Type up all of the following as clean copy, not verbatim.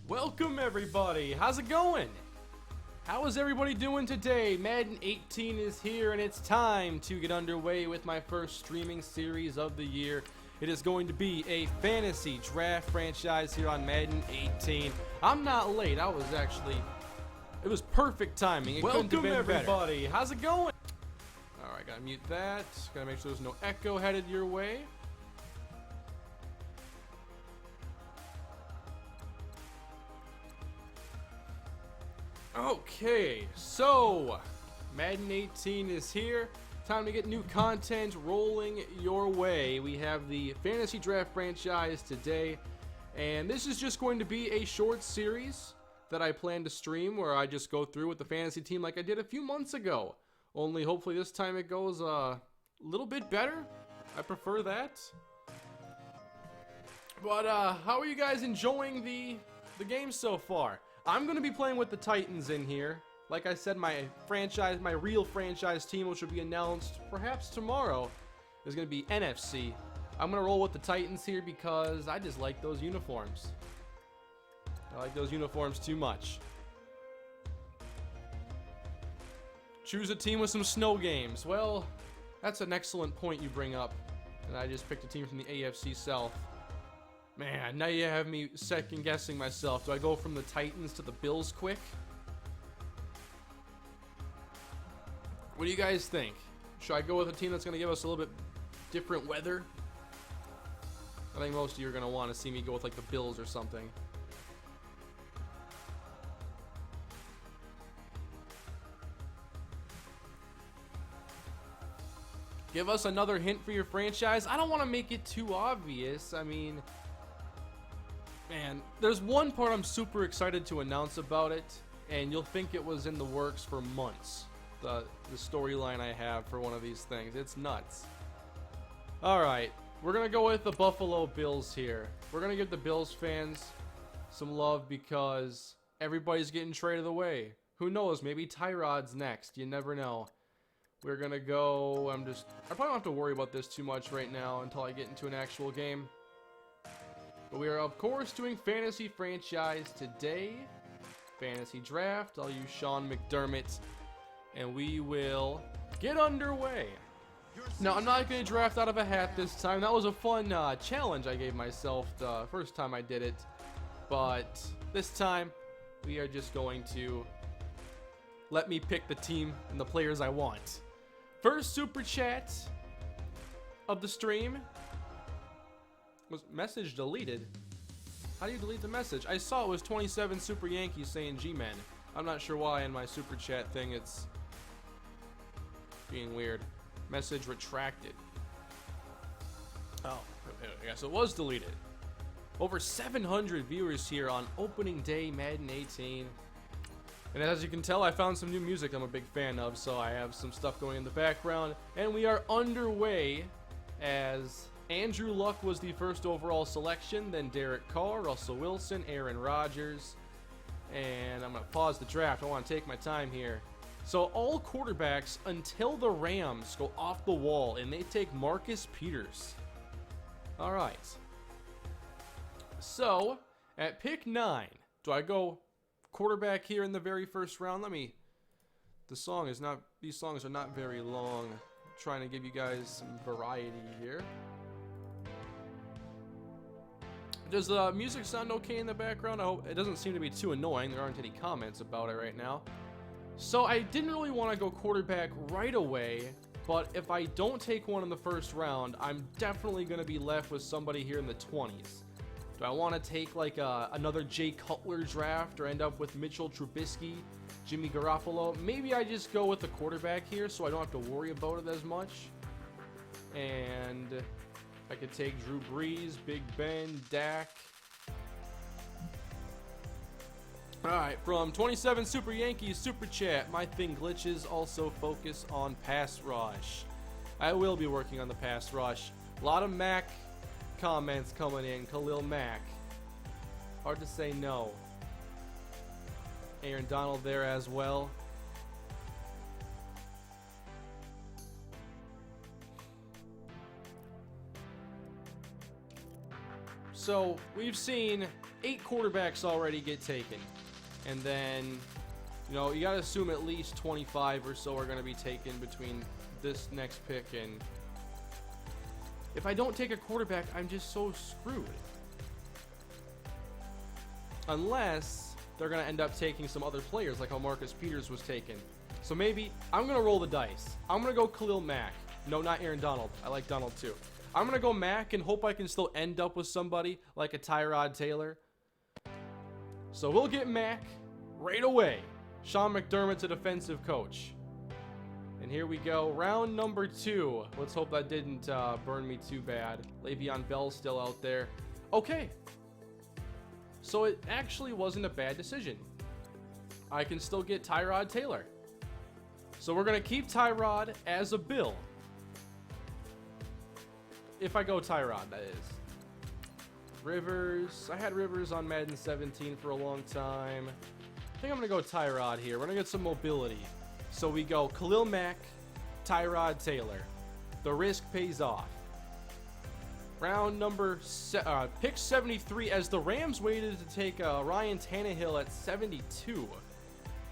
Welcome everybody, how's it going? How is everybody doing today? Madden 18 is here and it's time to get underway with my first streaming series of the year. It is going to be a fantasy draft franchise here on Madden 18. I'm not late, it was perfect timing. It couldn't have been everybody, better. How's it going? Alright, gotta mute that. Gotta make sure there's no echo headed your way. Okay, so Madden 18 is here. Time to get new content rolling your way. We have the fantasy draft franchise today, and this is just going to be a short series that I plan to stream where I just go through with the fantasy team like I did a few months ago. Only hopefully this time it goes a little bit better. I prefer that. But how are you guys enjoying the game so far? I'm going to be playing with the Titans in here. Like I said, my real franchise team, which will be announced perhaps tomorrow, is going to be NFC. I'm going to roll with the Titans here because I just like those uniforms. I like those uniforms too much. Choose a team with some snow games. Well, that's an excellent point you bring up. And I just picked a team from the AFC South. Man, now you have me second guessing myself. Do I go from the Titans to the Bills quick? What do you guys think? Should I go with a team that's going to give us a little bit different weather? I think most of you are going to want to see me go with like the Bills or something. Give us another hint for your franchise. I don't want to make it too obvious. I mean, man, there's one part I'm super excited to announce about it, and you'll think it was in the works for months. The storyline I have for one of these things. It's nuts. Alright, we're going to go with the Buffalo Bills here. We're going to give the Bills fans some love because everybody's getting traded away. Who knows, maybe Tyrod's next. You never know. We're going to go, I probably don't have to worry about this too much right now until I get into an actual game. But we are, of course, doing fantasy franchise today. Fantasy draft. I'll use Sean McDermott. And we will get underway. Now, I'm not going to draft out of a hat this time. That was a fun challenge I gave myself the first time I did it. But this time, we are just going to let me pick the team and the players I want. First super chat of the stream. Was message deleted? How do you delete the message? I saw it was 27 Super Yankees saying G-Men. I'm not sure why in my super chat thing it's being weird. Message retracted. Oh, I guess it was deleted. Over 700 viewers here on opening day Madden 18. And as you can tell, I found some new music I'm a big fan of, so I have some stuff going in the background. And we are underway as Andrew Luck was the first overall selection, then Derek Carr, Russell Wilson, Aaron Rodgers. And I'm going to pause the draft. I want to take my time here. So all quarterbacks until the Rams go off the wall, and they take Marcus Peters. All right. So at pick 9, do I go quarterback here in the very first round? These songs are not very long. I'm trying to give you guys some variety here. Does the music sound okay in the background? I hope it doesn't seem to be too annoying. There aren't any comments about it right now. So I didn't really want to go quarterback right away, but if I don't take one in the first round, I'm definitely going to be left with somebody here in the 20s. Do I want to take like another Jay Cutler draft or end up with Mitchell Trubisky, Jimmy Garoppolo? Maybe I just go with the quarterback here so I don't have to worry about it as much. And I could take Drew Brees, Big Ben, Dak. Alright, from 27 Super Yankees Super Chat, my thing glitches also focus on pass rush. I will be working on the pass rush. A lot of Mac comments coming in. Khalil Mack. Hard to say no. Aaron Donald there as well. So we've seen 8 quarterbacks already get taken. And then, you know, you got to assume at least 25 or so are going to be taken between this next pick. And if I don't take a quarterback, I'm just so screwed. Unless they're going to end up taking some other players, like how Marcus Peters was taken. So maybe I'm going to roll the dice. I'm going to go Khalil Mack. No, not Aaron Donald. I like Donald too. I'm going to go Mack and hope I can still end up with somebody like a Tyrod Taylor. So we'll get Mack right away. Sean McDermott's a defensive coach. And here we go. Round number 2. Let's hope that didn't burn me too bad. Le'Veon Bell's still out there. Okay. So it actually wasn't a bad decision. I can still get Tyrod Taylor. So we're going to keep Tyrod as a Bill. If I go Tyrod, that is. Rivers. I had Rivers on Madden 17 for a long time. I think I'm going to go Tyrod here. We're going to get some mobility. So we go Khalil Mack, Tyrod Taylor. The risk pays off. Round number pick 73 as the Rams waited to take Ryan Tannehill at 72.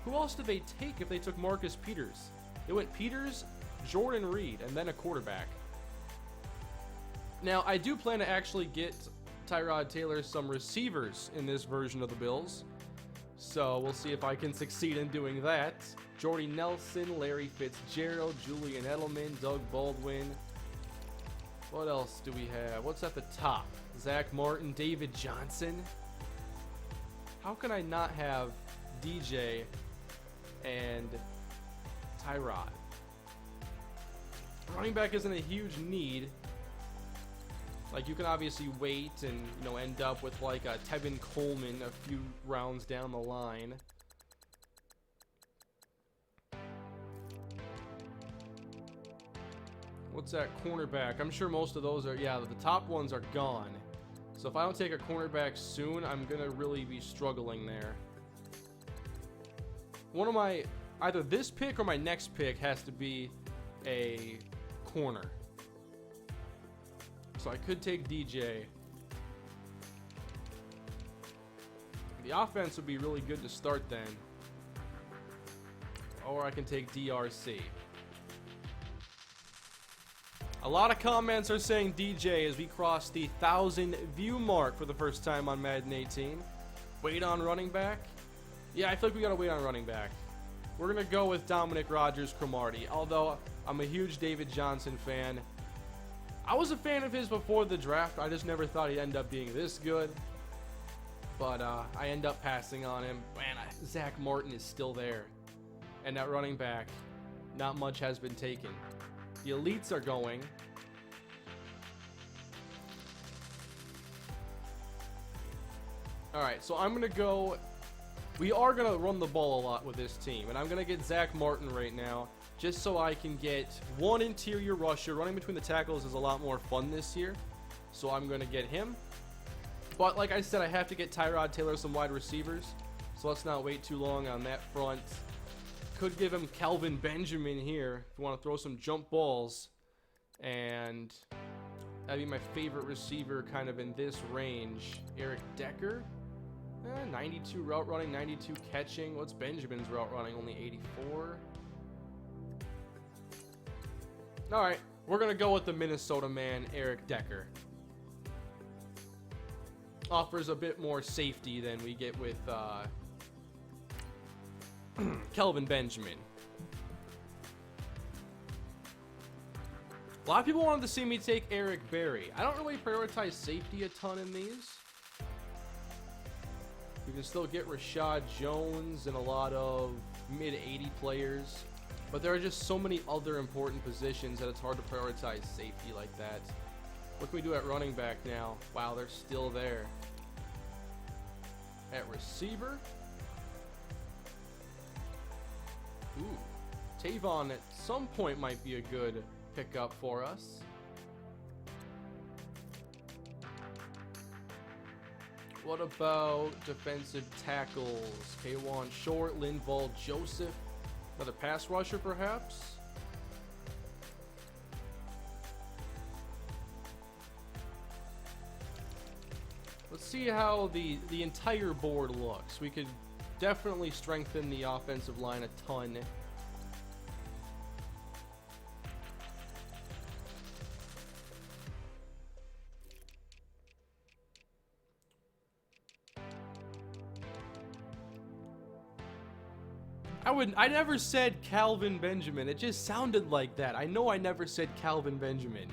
Who else did they take if they took Marcus Peters? They went Peters, Jordan Reed, and then a quarterback. Now, I do plan to actually get Tyrod Taylor some receivers in this version of the Bills. So we'll see if I can succeed in doing that. Jordy Nelson, Larry Fitzgerald, Julian Edelman, Doug Baldwin. What else do we have? What's at the top? Zach Martin, David Johnson. How can I not have DJ and Tyrod? Running back isn't a huge need. Like, you can obviously wait and, you know, end up with like a Tevin Coleman a few rounds down the line. What's that cornerback? I'm sure most of those are, yeah, the top ones are gone. So if I don't take a cornerback soon, I'm going to really be struggling there. One of my, either this pick or my next pick has to be a corner. So I could take DJ. The offense would be really good to start then. Or I can take DRC. A lot of comments are saying DJ as we cross the 1,000 view mark for the first time on Madden 18. Wait on running back? Yeah, I feel like we gotta wait on running back. We're gonna go with Dominic Rodgers-Cromartie, although I'm a huge David Johnson fan. I was a fan of his before the draft. I just never thought he'd end up being this good. But I end up passing on him. Man, Zach Martin is still there. And at running back, not much has been taken. The elites are going. Alright, so I'm going to go. We are going to run the ball a lot with this team. And I'm going to get Zach Martin right now. Just so I can get one interior rusher. Running between the tackles is a lot more fun this year. So I'm going to get him. But like I said, I have to get Tyrod Taylor some wide receivers. So let's not wait too long on that front. Could give him Kelvin Benjamin here if you want to throw some jump balls. And that'd be my favorite receiver kind of in this range. Eric Decker. 92 route running, 92 catching. What's Benjamin's route running? Only 84. Alright, we're going to go with the Minnesota man, Eric Decker. Offers a bit more safety than we get with Kelvin Benjamin. A lot of people wanted to see me take Eric Berry. I don't really prioritize safety a ton in these. You can still get Rashad Jones and a lot of mid-80 players. But there are just so many other important positions that it's hard to prioritize safety like that. What can we do at running back now? Wow, they're still there. At receiver? Ooh. Tavon at some point might be a good pickup for us. What about defensive tackles? K'Wan Short, Linval Joseph. Another pass rusher, perhaps? Let's see how the entire board looks. We could definitely strengthen the offensive line a ton. I never said Calvin Benjamin. It just sounded like that. I know I never said Calvin Benjamin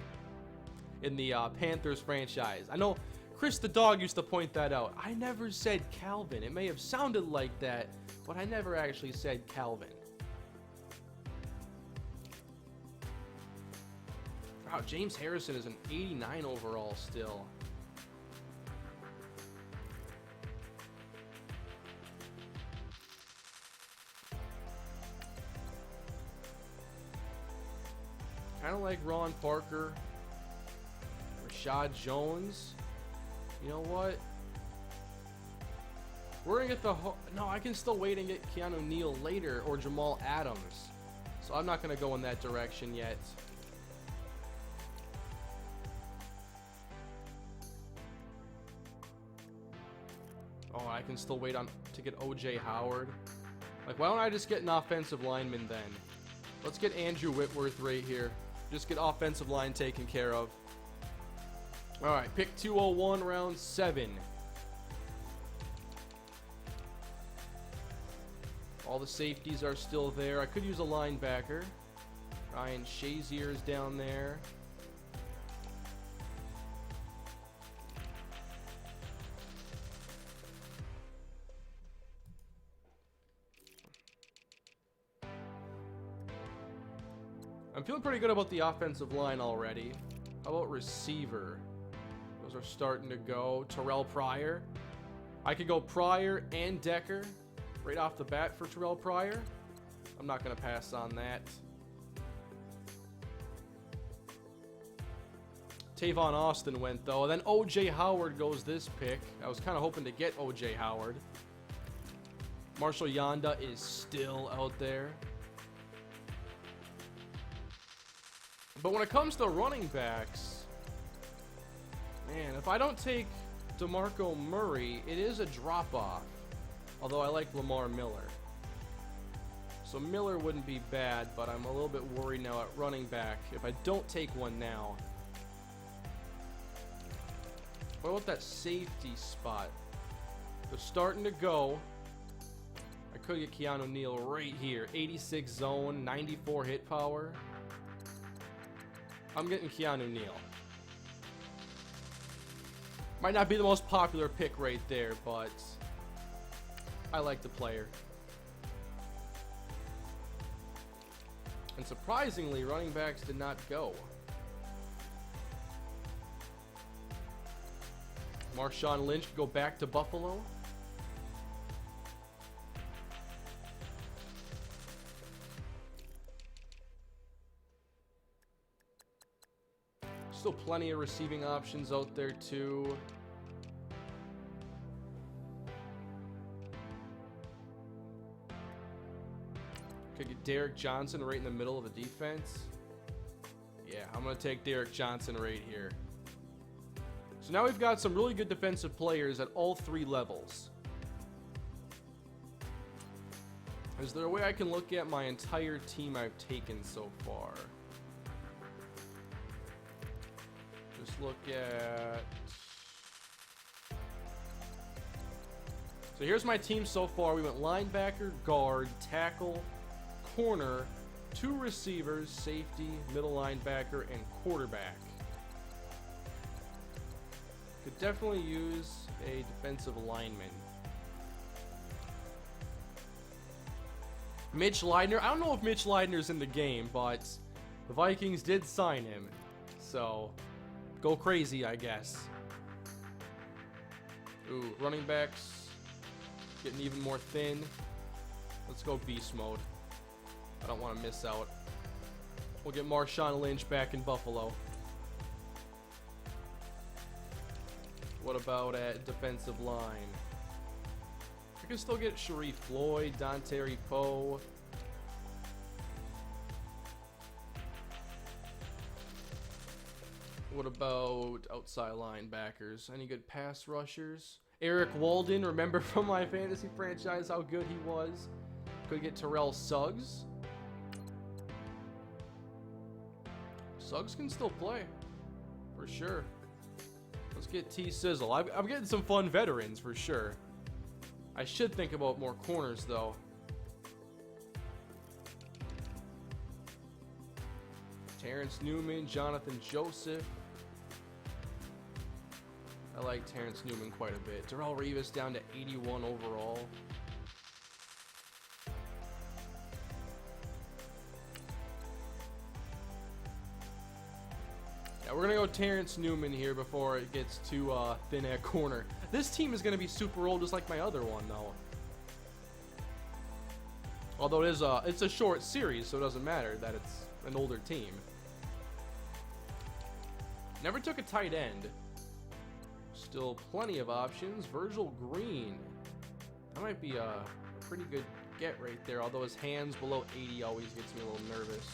in the Panthers franchise. I know Chris the dog used to point that out. I never said Calvin. It may have sounded like that, but I never actually said Calvin. Wow, James Harrison is an 89 overall still. Kind of like Ron Parker, Rashad Jones. You know what? We're gonna get the no. I can still wait and get Keanu Neal later or Jamal Adams. So I'm not gonna go in that direction yet. Oh, I can still wait to get OJ Howard. Like, why don't I just get an offensive lineman then? Let's get Andrew Whitworth right here. Just get offensive line taken care of. All right, pick 201, round 7. All the safeties are still there. I could use a linebacker. Ryan Shazier is down there. I'm feeling pretty good about the offensive line already. How about receiver? Those are starting to go. Terrell Pryor. I could go Pryor and Decker right off the bat for Terrell Pryor. I'm not going to pass on that. Tavon Austin went, though. And then OJ Howard goes this pick. I was kind of hoping to get OJ Howard. Marshall Yanda is still out there. But when it comes to running backs, man, if I don't take DeMarco Murray, it is a drop-off. Although I like Lamar Miller. So Miller wouldn't be bad, but I'm a little bit worried now at running back if I don't take one now. What about that safety spot? They're starting to go. I could get Keanu Neal right here. 86 zone, 94 hit power. I'm getting Keanu Neal. Might not be the most popular pick right there, but I like the player. And surprisingly, running backs did not go. Marshawn Lynch could go back to Buffalo. Still plenty of receiving options out there too. Could get Derek Johnson right in the middle of the defense. Yeah, I'm going to take Derek Johnson right here. So now we've got some really good defensive players at all 3 levels. Is there a way I can look at my entire team I've taken so far? Just look at... So here's my team so far. We went linebacker, guard, tackle, corner, 2 receivers, safety, middle linebacker, and quarterback. Could definitely use a defensive lineman. Mitch Leidner. I don't know if Mitch Leidner's in the game, but the Vikings did sign him. So... go crazy, I guess. Ooh, running backs getting even more thin. Let's go beast mode. I don't want to miss out. We'll get Marshawn Lynch back in Buffalo. What about at defensive line? I can still get Sharif Floyd, Dontari Poe. What about outside linebackers? Any good pass rushers? Eric Walden, remember from my fantasy franchise how good he was? Could get Terrell Suggs. Suggs can still play, for sure. Let's get T-Sizzle. I'm getting some fun veterans, for sure. I should think about more corners, though. Terrence Newman, Jonathan Joseph. I like Terrence Newman quite a bit. Darrelle Revis down to 81 overall. Yeah, we're going to go Terrence Newman here before it gets too thin at corner. This team is going to be super old just like my other one, though. Although it's a short series, so it doesn't matter that it's an older team. Never took a tight end. Still plenty of options. Virgil Green. That might be a pretty good get right there, although his hands below 80 always gets me a little nervous.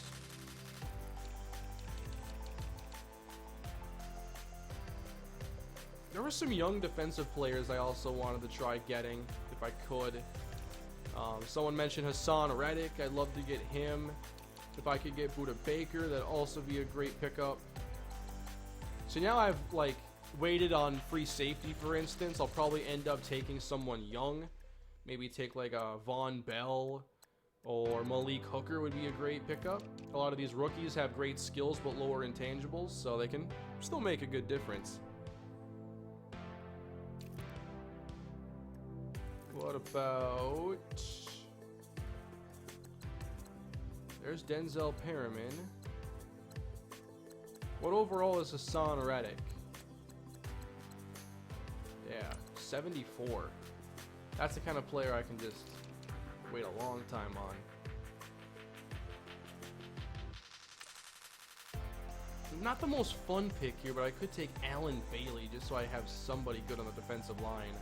There were some young defensive players I also wanted to try getting, if I could. Someone mentioned Hassan Reddick. I'd love to get him. If I could get Budda Baker, that'd also be a great pickup. So now I've, like, waited on free safety, for instance. I'll probably end up taking someone young. Maybe take, like, a Von Bell or Malik Hooker would be a great pickup. A lot of these rookies have great skills but lower intangibles, so they can still make a good difference. What about... There's Denzel Perriman. What overall is Hassan Reddick? Yeah, 74. That's the kind of player I can just wait a long time on. Not the most fun pick here, but I could take Allen Bailey just so I have somebody good on the defensive line.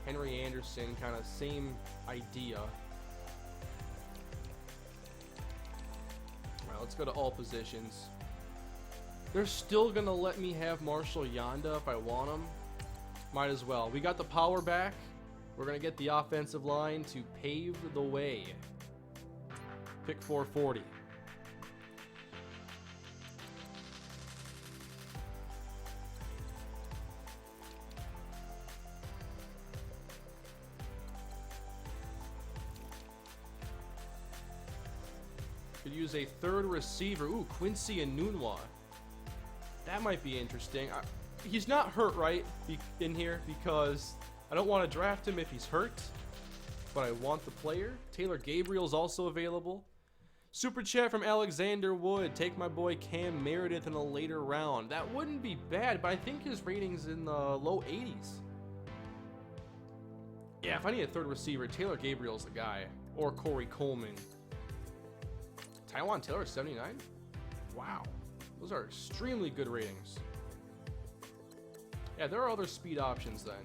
Henry Anderson, kind of same idea. Alright, let's go to all positions. They're still going to let me have Marshall Yanda if I want him. Might as well. We got the power back. We're going to get the offensive line to pave the way. Pick 440. Could use a third receiver. Ooh, Quincy Enunwa. That might be interesting. He's not hurt, right, in here, because I don't want to draft him if he's hurt, but I want the player. Taylor Gabriel's also available. Super chat from Alexander Wood. Take my boy Cam Meredith in a later round. That wouldn't be bad, but I think his rating's in the low 80s. Yeah, if I need a third receiver, Taylor Gabriel's the guy. Or Corey Coleman. Taiwan Taylor, 79? Wow. Those are extremely good ratings. Yeah, there are other speed options then.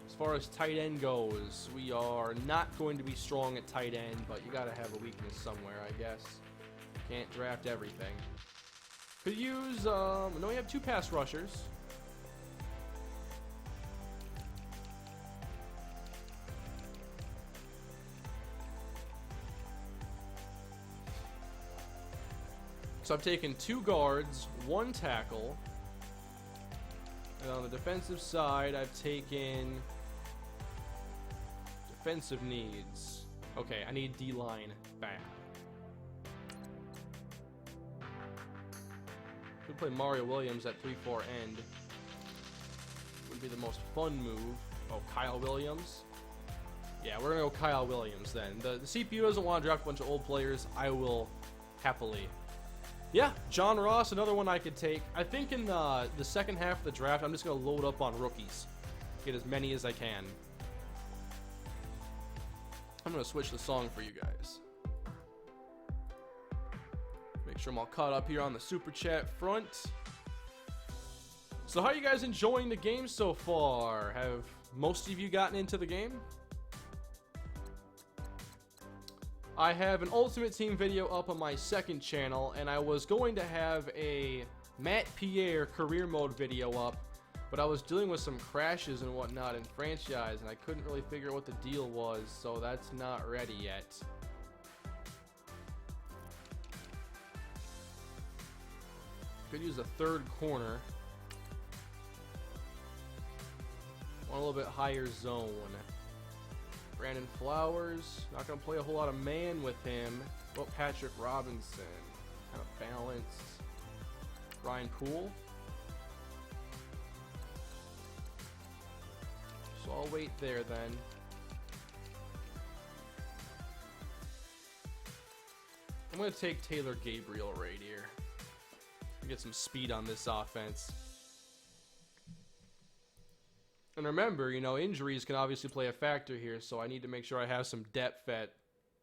As far as tight end goes, we are not going to be strong at tight end, but you gotta have a weakness somewhere, I guess. Can't draft everything. Could use, no, we have 2 pass rushers. So I've taken 2 guards, 1 tackle. And on the defensive side, I've taken defensive needs. Okay, I need D-line back. Could play Mario Williams at 3-4 end. Would be the most fun move. Oh, Kyle Williams. Yeah, we're gonna go Kyle Williams then. The CPU doesn't want to draft a bunch of old players. I will happily. Yeah, John Ross, another one I could take. I think in the second half of the draft, I'm just going to load up on rookies. Get as many as I can. I'm going to switch the song for you guys. Make sure I'm all caught up here on the Super Chat front. So how are you guys enjoying the game so far? Have most of you gotten into the game? I have an Ultimate Team video up on my second channel, and I was going to have a Matt Pierre career mode video up, but I was dealing with some crashes and whatnot in Franchise, and I couldn't really figure out what the deal was, so that's not ready yet. Could use a third corner. Want a little bit higher zone. Brandon Flowers, not going to play a whole lot of man with him. Well, Patrick Robinson, kind of balanced. Ryan Poole. So I'll wait there then. I'm going to take Taylor Gabriel right here. Get some speed on this offense. And remember, you know, injuries can obviously play a factor here, so I need to make sure I have some depth at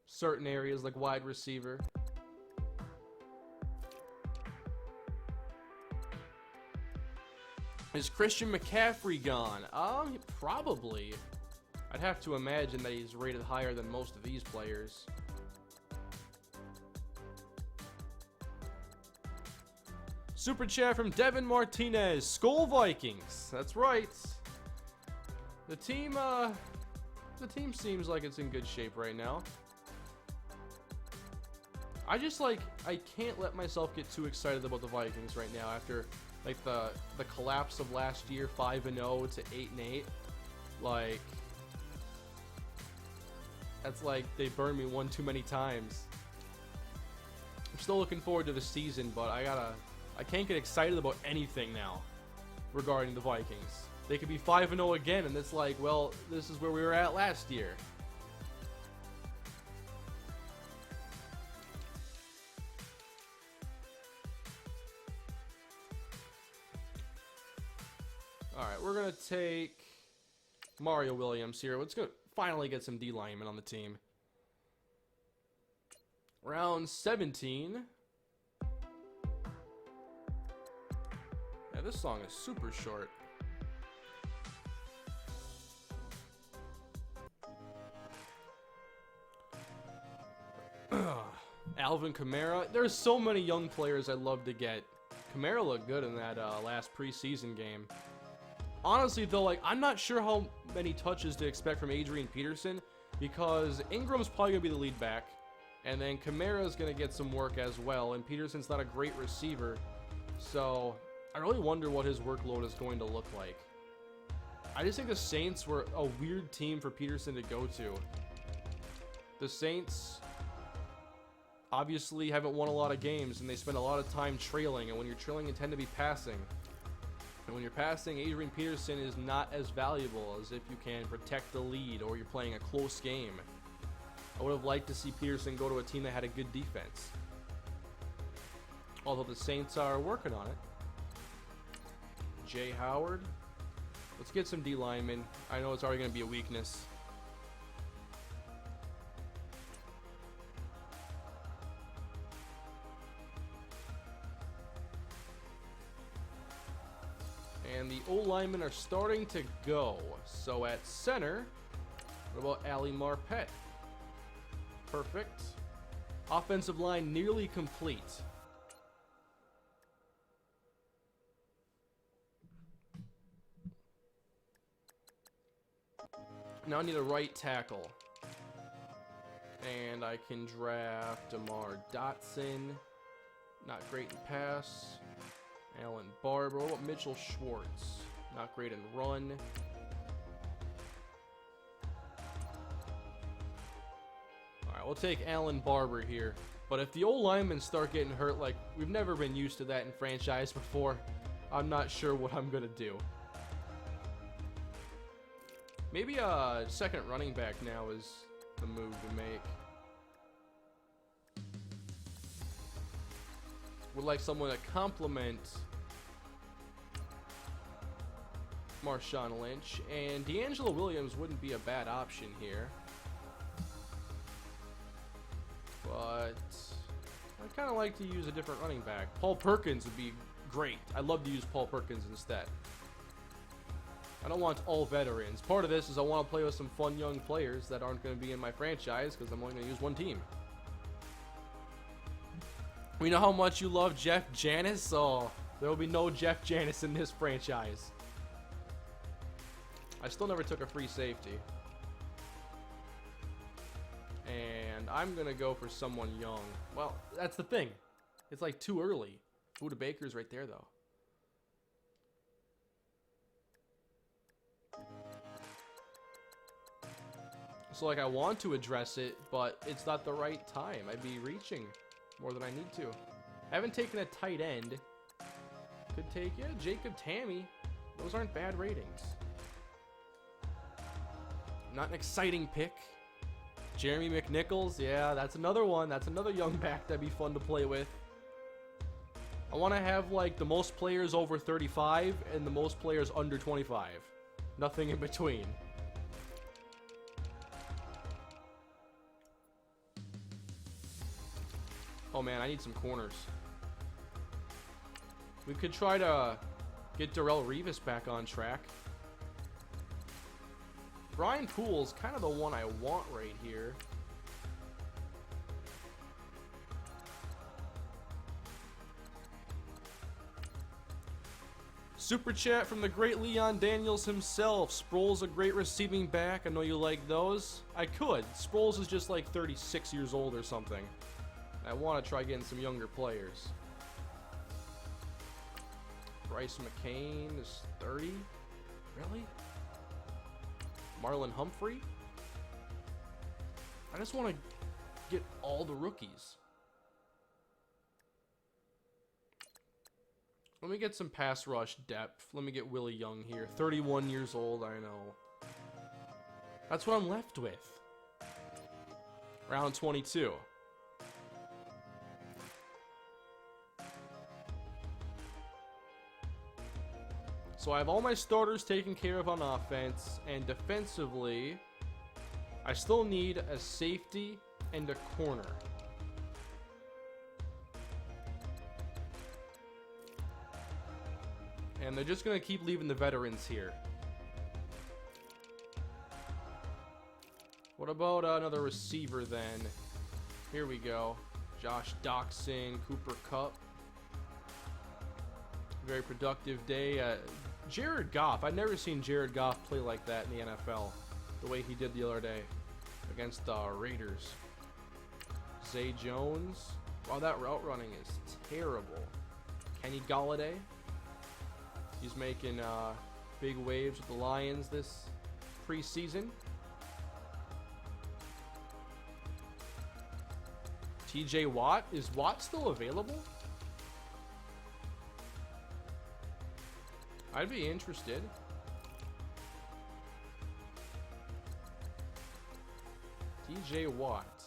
certain areas like wide receiver. Is Christian McCaffrey gone? Probably. I'd have to imagine that he's rated higher than most of these players. Super chat from Devin Martinez. Skull Vikings. That's right. The team seems like it's in good shape right now. I can't let myself get too excited about the Vikings right now after like the collapse of last year, 5-0 to 8-8. Like, that's like they burned me one too many times. I'm still looking forward to the season, but I can't get excited about anything now regarding the Vikings. They could be 5-0 again, and it's like, well, this is where we were at last year. Alright, we're going to take Mario Williams here. Let's go finally get some D linemen on the team. Round 17. Yeah, this song is super short. Alvin Kamara. There's so many young players I'd love to get. Kamara looked good in that last preseason game. Honestly, though, like, I'm not sure how many touches to expect from Adrian Peterson, because Ingram's probably going to be the lead back, and then Kamara's going to get some work as well, and Peterson's not a great receiver, so I really wonder what his workload is going to look like. I just think the Saints were a weird team for Peterson to go to. The Saints obviously haven't won a lot of games, and they spend a lot of time trailing, and when you're trailing, you tend to be passing. And when you're passing, Adrian Peterson is not as valuable as if you can protect the lead or you're playing a close game. I would have liked to see Peterson go to a team that had a good defense. Although the Saints are working on it. Jay Howard. Let's get some D linemen. I know it's already going to be a weakness. And the O-linemen are starting to go. So at center, what about Ali Marpet? Perfect. Offensive line nearly complete. Now I need a right tackle. And I can draft DeMar Dotson. Not great in pass. Alan Barber. What about Mitchell Schwartz? Not great in run. Alright, we'll take Alan Barber here. But if the old linemen start getting hurt, like, we've never been used to that in Franchise before, I'm not sure what I'm going to do. Maybe a second running back now is the move to make. Would like someone to complement Marshawn Lynch, and D'Angelo Williams wouldn't be a bad option here. But I'd kind of like to use a different running back. Paul Perkins would be great. I'd love to use Paul Perkins instead. I don't want all veterans. Part of this is I want to play with some fun young players that aren't going to be in my franchise because I'm only going to use one team. We know how much you love Jeff Janis, so there will be no Jeff Janis in this franchise. I still never took a free safety. And I'm going to go for someone young. Well, that's the thing. It's like too early. Buda Baker's right there, though. So, like, I want to address it, but it's not the right time. I'd be reaching more than I need to. I haven't taken a tight end. Could take, yeah, Jacob Tammy. Those aren't bad ratings. Not an exciting pick. Jeremy McNichols, yeah, that's another one. That's another young back that'd be fun to play with. I want to have, like, the most players over 35 and the most players under 25. Nothing in between. Oh man, I need some corners. We could try to get Darrelle Revis back on track. Brian Poole's kind of the one I want right here. Super chat from the great Leon Daniels himself. Sproles a great receiving back. I know you like those. I could. Sproles is just like 36 years old or something. I want to try getting some younger players. Bryce McCain is 30? Really? Marlon Humphrey? I just want to get all the rookies. Let me get some pass rush depth. Let me get Willie Young here. 31 years old, I know. That's what I'm left with. Round 22. So I have all my starters taken care of on offense, and defensively, I still need a safety and a corner. And they're just going to keep leaving the veterans here. What about another receiver then? Here we go. Josh Doxson, Cooper Kupp. Very productive day. Jared Goff. I've never seen Jared Goff play like that in the NFL. The way he did the other day against the Raiders. Zay Jones. Wow, that route running is terrible. Kenny Golladay. He's making big waves with the Lions this preseason. TJ Watt. Is Watt still available? I'd be interested. TJ Watt.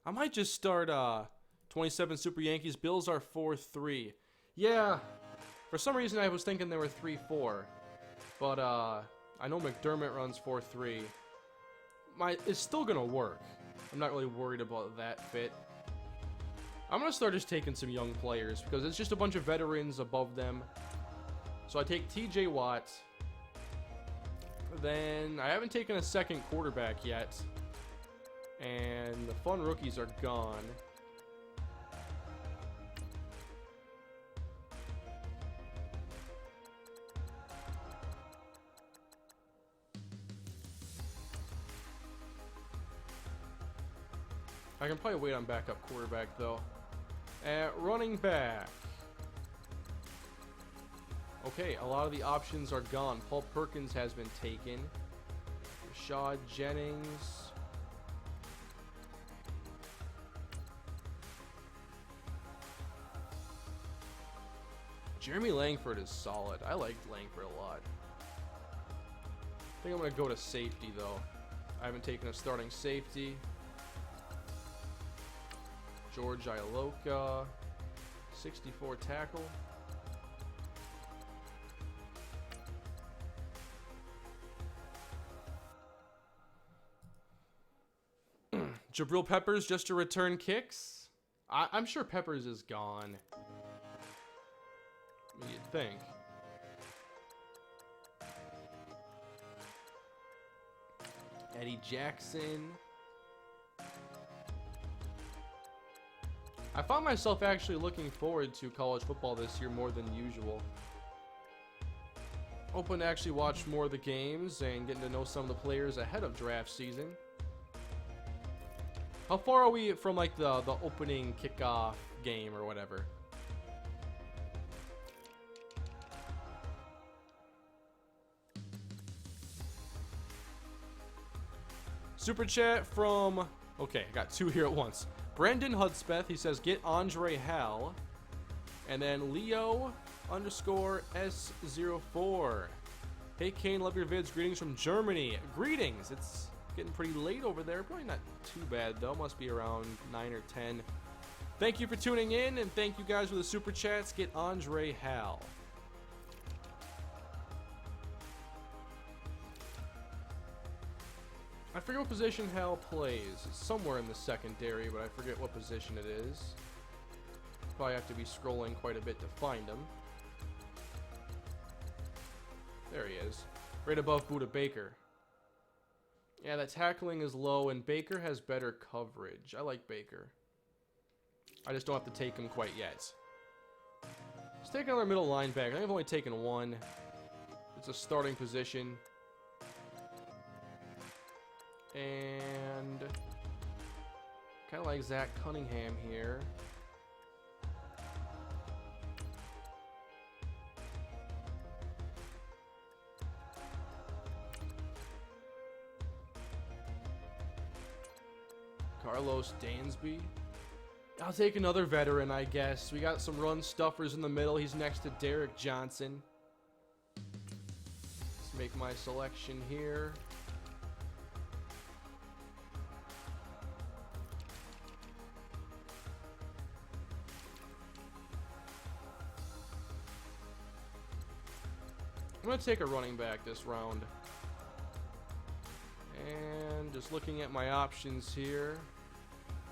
I might just start 27 Super Yankees. Bills are 4-3. Yeah. For some reason I was thinking they were 3-4. But I know McDermott runs 4-3. It's still gonna work. I'm not really worried about that fit. I'm going to start just taking some young players because it's just a bunch of veterans above them. So I take TJ Watt. Then I haven't taken a second quarterback yet. And the fun rookies are gone. I can probably wait on backup quarterback though. At running back. Okay, a lot of the options are gone. Paul Perkins has been taken. Rashad Jennings. Jeremy Langford is solid. I like Langford a lot. I think I'm going to go to safety though. I haven't taken a starting safety. George Iloka, 64 tackle. Jabril Peppers just to return kicks? I'm sure Peppers is gone. What do you think? Eddie Jackson. I found myself actually looking forward to college football this year more than usual. Hoping to actually watch more of the games and getting to know some of the players ahead of draft season. How far are we from like the opening kickoff game or whatever? Super chat from, okay, I got two here at once. Brendan Hudspeth, he says, get Andre Hal. And then Leo _ S04. Hey Kane, love your vids. Greetings from Germany. Greetings. It's getting pretty late over there. Probably not too bad though. Must be around 9 or 10. Thank you for tuning in, and thank you guys for the super chats. Get Andre Hal. I forget what position Hal plays. It's somewhere in the secondary, but I forget what position it is. Probably have to be scrolling quite a bit to find him. There he is. Right above Buda Baker. Yeah, that tackling is low, and Baker has better coverage. I like Baker. I just don't have to take him quite yet. Let's take another middle linebacker. I think I've only taken one. It's a starting position. And kind of like Zach Cunningham here. Carlos Dansby. I'll take another veteran, I guess. We got some run stuffers in the middle. He's next to Derek Johnson. Let's make my selection here. I'm going to take a running back this round. And just looking at my options here.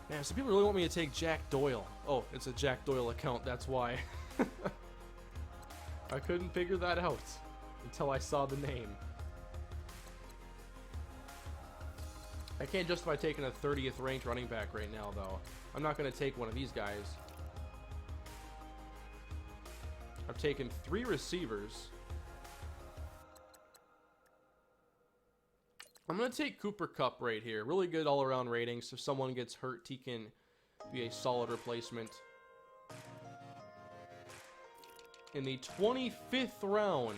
Man, some people really want me to take Jack Doyle. Oh, it's a Jack Doyle account, that's why. I couldn't figure that out until I saw the name. I can't justify taking a 30th ranked running back right now, though. I'm not going to take one of these guys. I've taken 3 receivers. I'm going to take Cooper Kupp right here. Really good all-around ratings. If someone gets hurt, he can be a solid replacement. In the 25th round.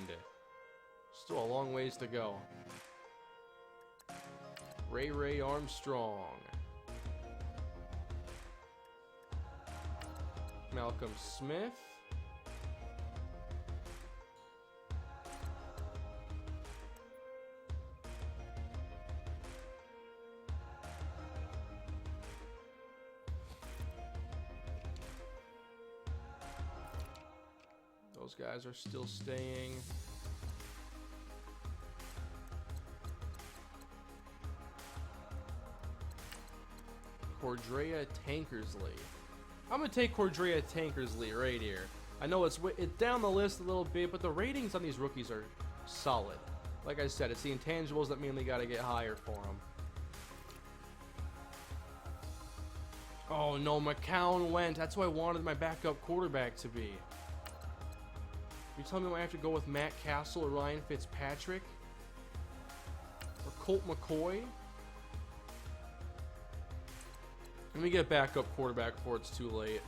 Still a long ways to go. Ray Armstrong. Malcolm Smith. Those guys are still staying. Cordrea Tankersley. I'm going to take Cordrea Tankersley right here. I know it's down the list a little bit, but the ratings on these rookies are solid. Like I said, it's the intangibles that mainly got to get higher for them. Oh no, McCown went. That's who I wanted my backup quarterback to be. You tell me I have to go with Matt Castle or Ryan Fitzpatrick? Or Colt McCoy? Let me get a backup quarterback before it's too late.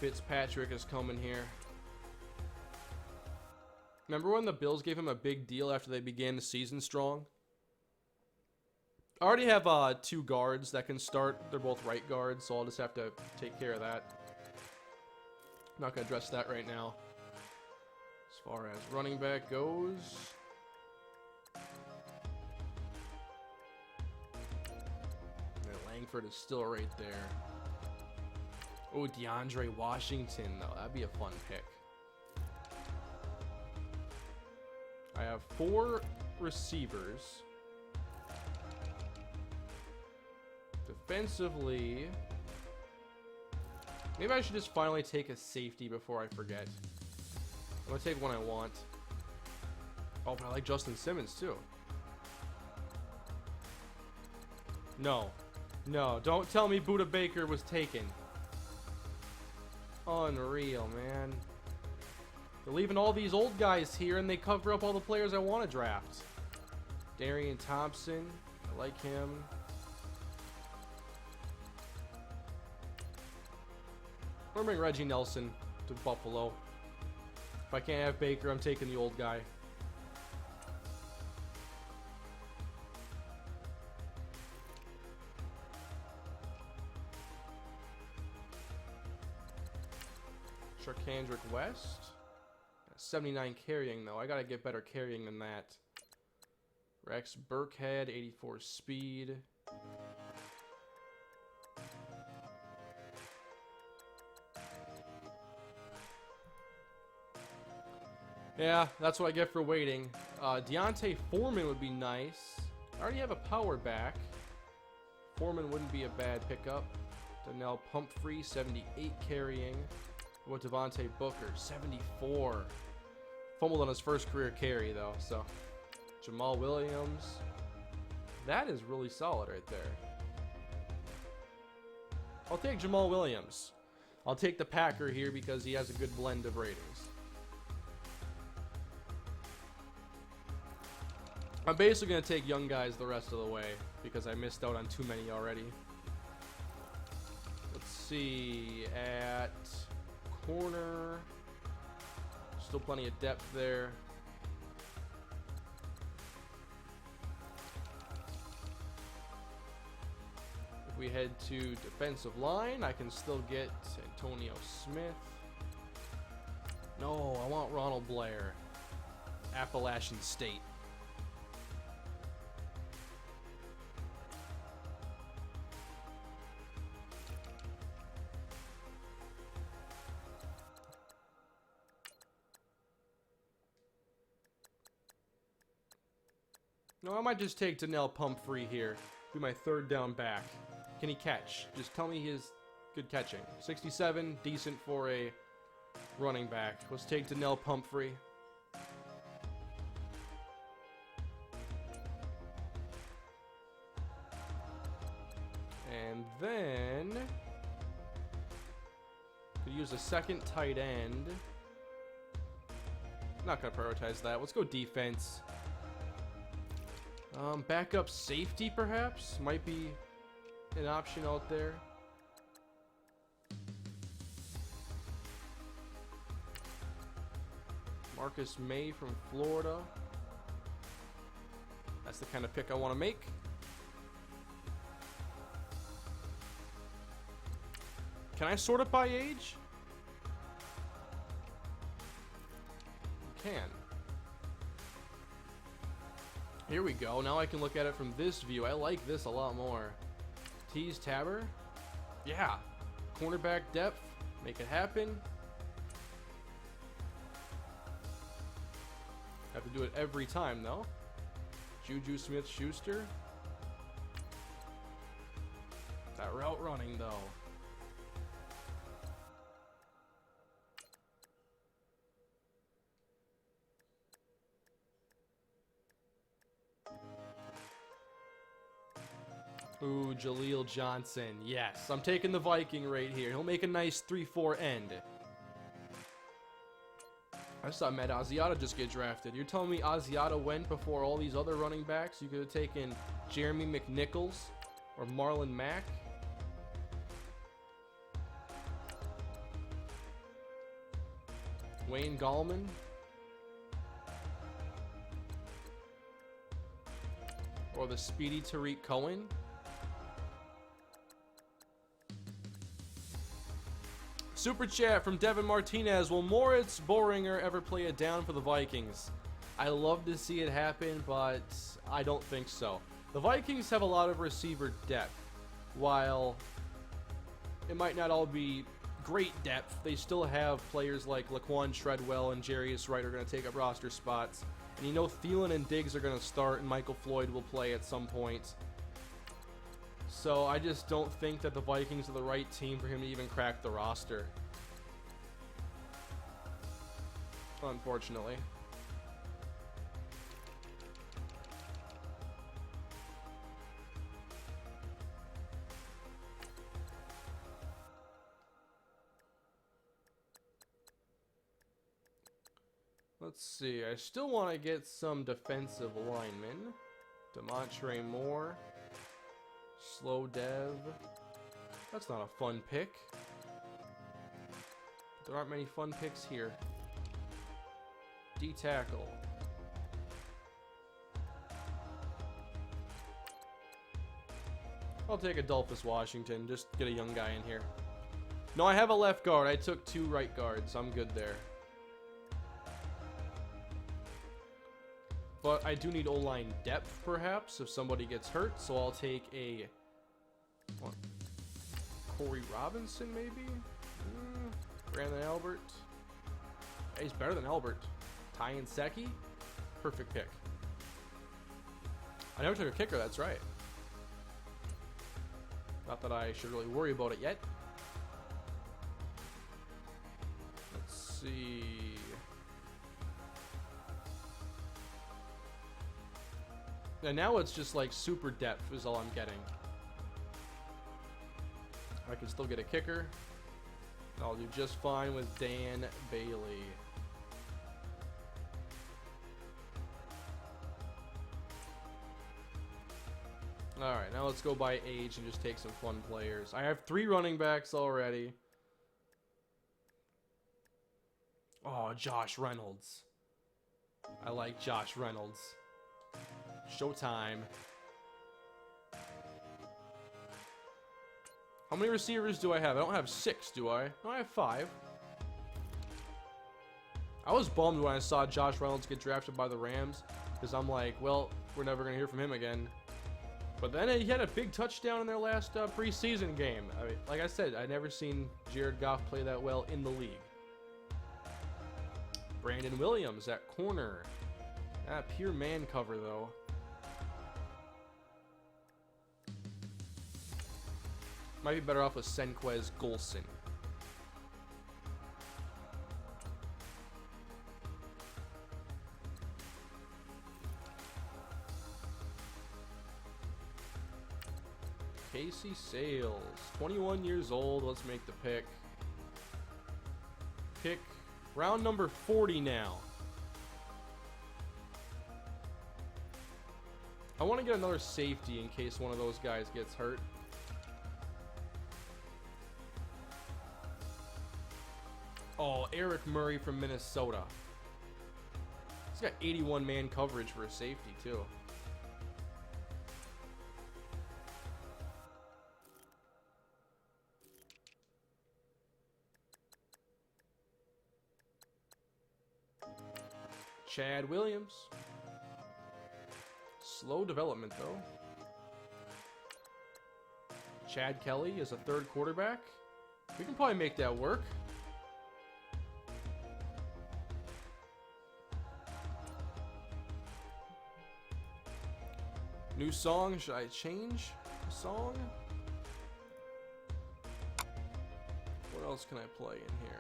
Fitzpatrick is coming here. Remember when the Bills gave him a big deal after they began the season strong? I already have 2 guards that can start. They're both right guards, so I'll just have to take care of that. I'm not going to address that right now. As far as running back goes, and Langford is still right there. Oh, DeAndre Washington, though. That'd be a fun pick. I have 4 receivers. Defensively, maybe I should just finally take a safety before I forget. I'm going to take one I want. Oh, but I like Justin Simmons, too. No. No, don't tell me Buda Baker was taken. Unreal, man. They're leaving all these old guys here, and they cover up all the players I want to draft. Darian Thompson, I like him. I'm gonna bring Reggie Nelson to Buffalo. If I can't have Baker, I'm taking the old guy. Kendrick West. 79 carrying, though. I gotta get better carrying than that. Rex Burkhead, 84 speed. Yeah, that's what I get for waiting. Deontay Foreman would be nice. I already have a power back. Foreman wouldn't be a bad pickup. Donnell Pumphrey, 78 carrying. What Devontae Booker, 74. Fumbled on his first career carry, though, so. Jamal Williams. That is really solid right there. I'll take Jamal Williams. I'll take the Packer here because he has a good blend of ratings. I'm basically going to take young guys the rest of the way because I missed out on too many already. Let's see, at corner, still plenty of depth there. If we head to defensive line, I can still get Antonio Smith. No, I want Ronald Blair. Appalachian State. No, I might just take Donnell Pumphrey here. Be my third down back. Can he catch? Just tell me his good catching. 67, decent for a running back. Let's take Donnell Pumphrey. And then could use a second tight end. Not gonna prioritize that. Let's go defense. Backup safety, perhaps? Might be an option out there. Marcus May from Florida. That's the kind of pick I want to make. Can I sort it by age? You can. Here we go. Now I can look at it from this view. I like this a lot more. Tease Tabber. Yeah. Cornerback depth. Make it happen. Have to do it every time, though. Juju Smith-Schuster. That route running, though. Ooh, Jaleel Johnson. Yes, I'm taking the Viking right here. He'll make a nice 3-4 end. I saw Matt Asiata just get drafted. You're telling me Asiata went before all these other running backs? You could have taken Jeremy McNichols or Marlon Mack. Wayne Gallman. Or the speedy Tariq Cohen. Super chat from Devin Martinez. Will Moritz Boringer ever play it down for the Vikings? I love to see it happen, but I don't think so. The Vikings have a lot of receiver depth. While it might not all be great depth, they still have players like Laquan Treadwell and Jarius Wright are going to take up roster spots. And you know Thielen and Diggs are going to start, and Michael Floyd will play at some point. So I just don't think that the Vikings are the right team for him to even crack the roster. Unfortunately. Let's see. I still want to get some defensive linemen. Demontre Moore. Slow Dev. That's not a fun pick. There aren't many fun picks here. D-tackle. I'll take Adolphus Washington. Just get a young guy in here. No, I have a left guard. I took 2 right guards. I'm good there. But I do need O-line depth, perhaps, if somebody gets hurt. So I'll take a... what? Corey Robinson, maybe? Brandon Albert. Hey, he's better than Albert. Ty Nseki. Perfect pick. I never took a kicker, that's right. Not that I should really worry about it yet. Let's see. And now it's just like super depth is all I'm getting. I can still get a kicker. I'll do just fine with Dan Bailey. Alright, now let's go by age and just take some fun players. I have 3 running backs already. Oh, Josh Reynolds. I like Josh Reynolds. Showtime. How many receivers do I have? I don't have 6, do I? No, I have 5. I was bummed when I saw Josh Reynolds get drafted by the Rams, because I'm like, well, we're never going to hear from him again. But then he had a big touchdown in their last preseason game. I mean, like I said, I've never seen Jared Goff play that well in the league. Brandon Williams at corner. Pure man cover, though. Might be better off with Senquez Golson. Casey Sales, 21 years old. Let's make the pick. Pick round number 40 now. I want to get another safety in case one of those guys gets hurt. Oh, Eric Murray from Minnesota. He's got 81 man coverage for a safety, too. Chad Williams. Slow development, though. Chad Kelly is a 3rd quarterback. We can probably make that work. New song. Should I change the song? What else can I play in here?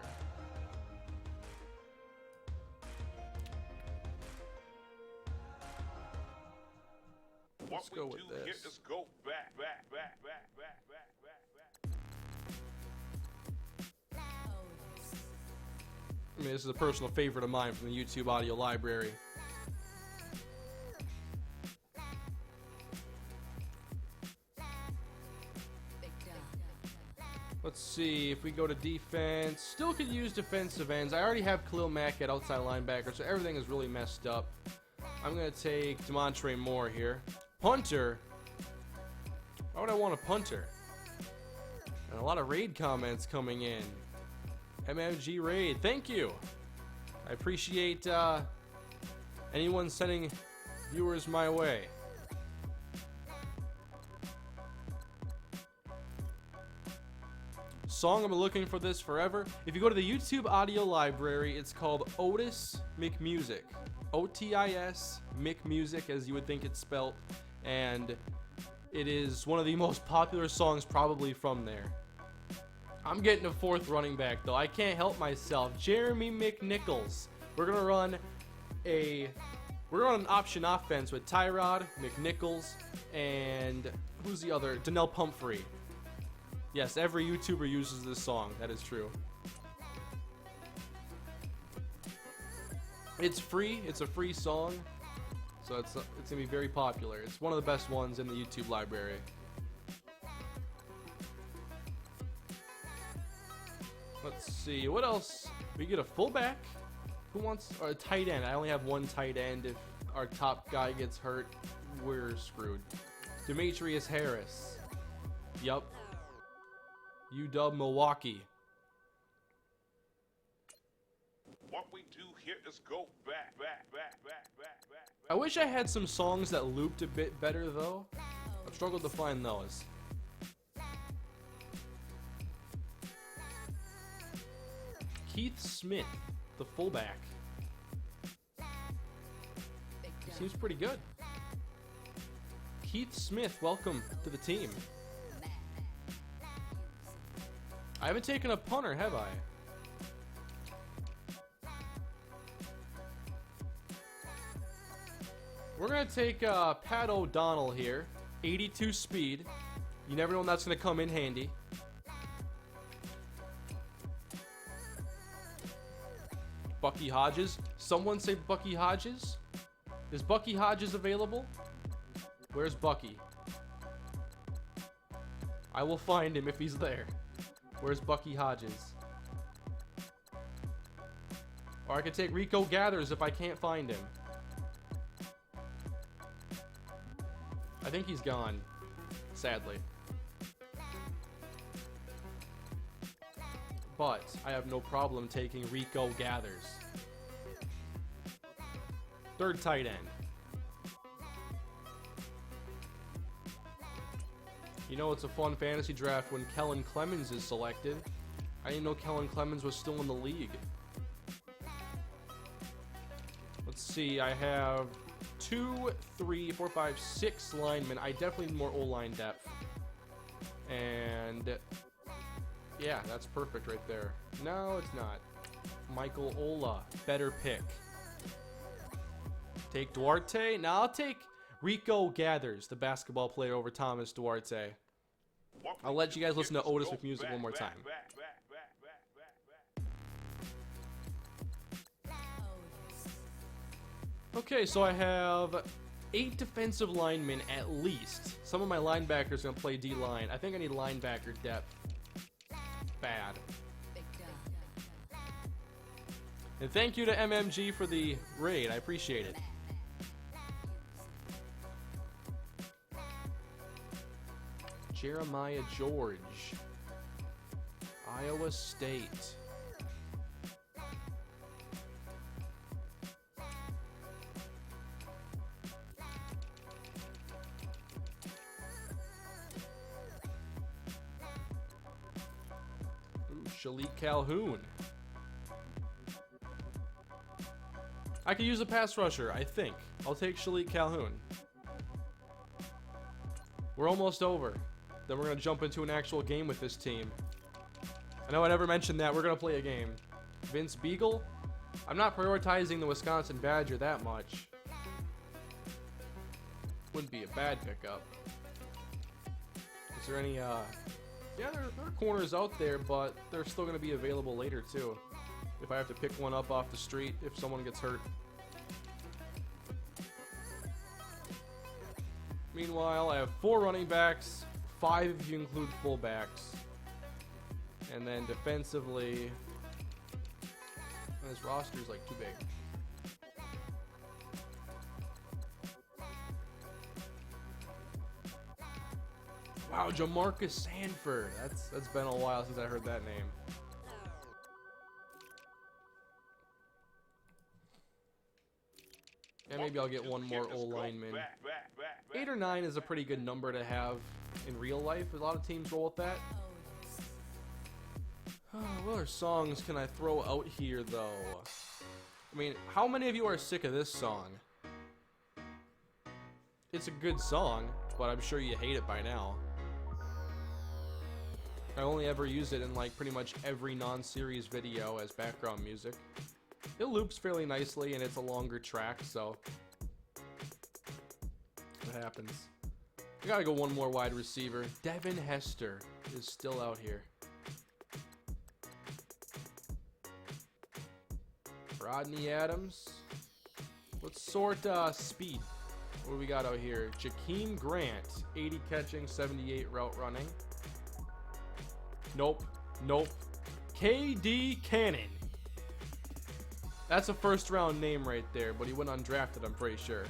Let's go with this. Is go back. I mean, this is a personal favorite of mine from the YouTube audio library. Let's see if we go to defense. Still could use defensive ends. I already have Khalil Mack at outside linebacker, so everything is really messed up. I'm going to take Demontre Moore here. Punter? Why would I want a punter? And a lot of raid comments coming in. MMG raid, thank you. I appreciate anyone sending viewers my way. Song, I've been looking for this forever. If you go to the YouTube audio library, it's called Otis McMusic. O-T-I-S McMusic, as you would think it's spelt. And it is one of the most popular songs probably from there. I'm getting a 4th running back, though. I can't help myself. Jeremy McNichols. We're gonna run an option offense with Tyrod, McNichols, and who's the other? Donnell Pumphrey. Yes, every YouTuber uses this song. That is true. It's free. It's a free song, so it's gonna be very popular. It's one of the best ones in the YouTube library. Let's see, what else? We get a fullback. Who wants or a tight end? I only have one tight end. If our top guy gets hurt, we're screwed. Demetrius Harris. Yup. UW Milwaukee. What we do here is go back. I wish I had some songs that looped a bit better though. I've struggled to find those. Keith Smith, the fullback. He seems pretty good. Keith Smith, welcome to the team. I haven't taken a punter, have I? We're going to take Pat O'Donnell here. 82 speed. You never know when that's going to come in handy. Bucky Hodges. Someone say Bucky Hodges. Is Bucky Hodges available? Where's Bucky? I will find him if he's there. Where's Bucky Hodges? Or I could take Rico Gathers if I can't find him. I think he's gone, sadly. But I have no problem taking Rico Gathers. Third tight end. You know, it's a fun fantasy draft when Kellen Clemens is selected. I didn't know Kellen Clemens was still in the league. Let's see, I have 2, 3, 4, 5, 6 linemen. I definitely need more O-line depth. And yeah, that's perfect right there. No, it's not. Michael Ola, better pick. Take Duarte? No, I'll take Rico Gathers, the basketball player, over Thomas Duarte. I'll let you guys listen to Otis with music one more time. Okay, so I have 8 defensive linemen at least. Some of my linebackers are going to play D-line. I think I need linebacker depth. Bad. And thank you to MMG for the raid. I appreciate it. Jeremiah George. Iowa State. Shalik Calhoun. I could use a pass rusher, I think. I'll take Shalik Calhoun. We're almost over. Then we're going to jump into an actual game with this team. I know I never mentioned that. We're going to play a game. Vince Beagle. I'm not prioritizing the Wisconsin Badger that much. Wouldn't be a bad pickup. Is there any, yeah, there are corners out there, but they're still going to be available later, too. If I have to pick one up off the street, if someone gets hurt. Meanwhile, I have 4 running backs, 5 if you include fullbacks. And then defensively, this roster's like too big. Wow, Jamarcus Sanford. That's been a while since I heard that name. Yeah, maybe I'll get one more O-lineman. 8 or 9 is a pretty good number to have in real life. A lot of teams roll with that. What other songs can I throw out here, though? I mean, how many of you are sick of this song? It's a good song, but I'm sure you hate it by now. I only ever use it in like pretty much every non-series video as background music. It loops fairly nicely and it's a longer track, so it happens. I gotta go one more wide receiver. Devin Hester is still out here. Rodney Adams. Let's sort speed. What do we got out here? Jakeem Grant, 80 catching, 78 route running. Nope. Nope. KD Cannon. That's a first round name right there, but he went undrafted, I'm pretty sure.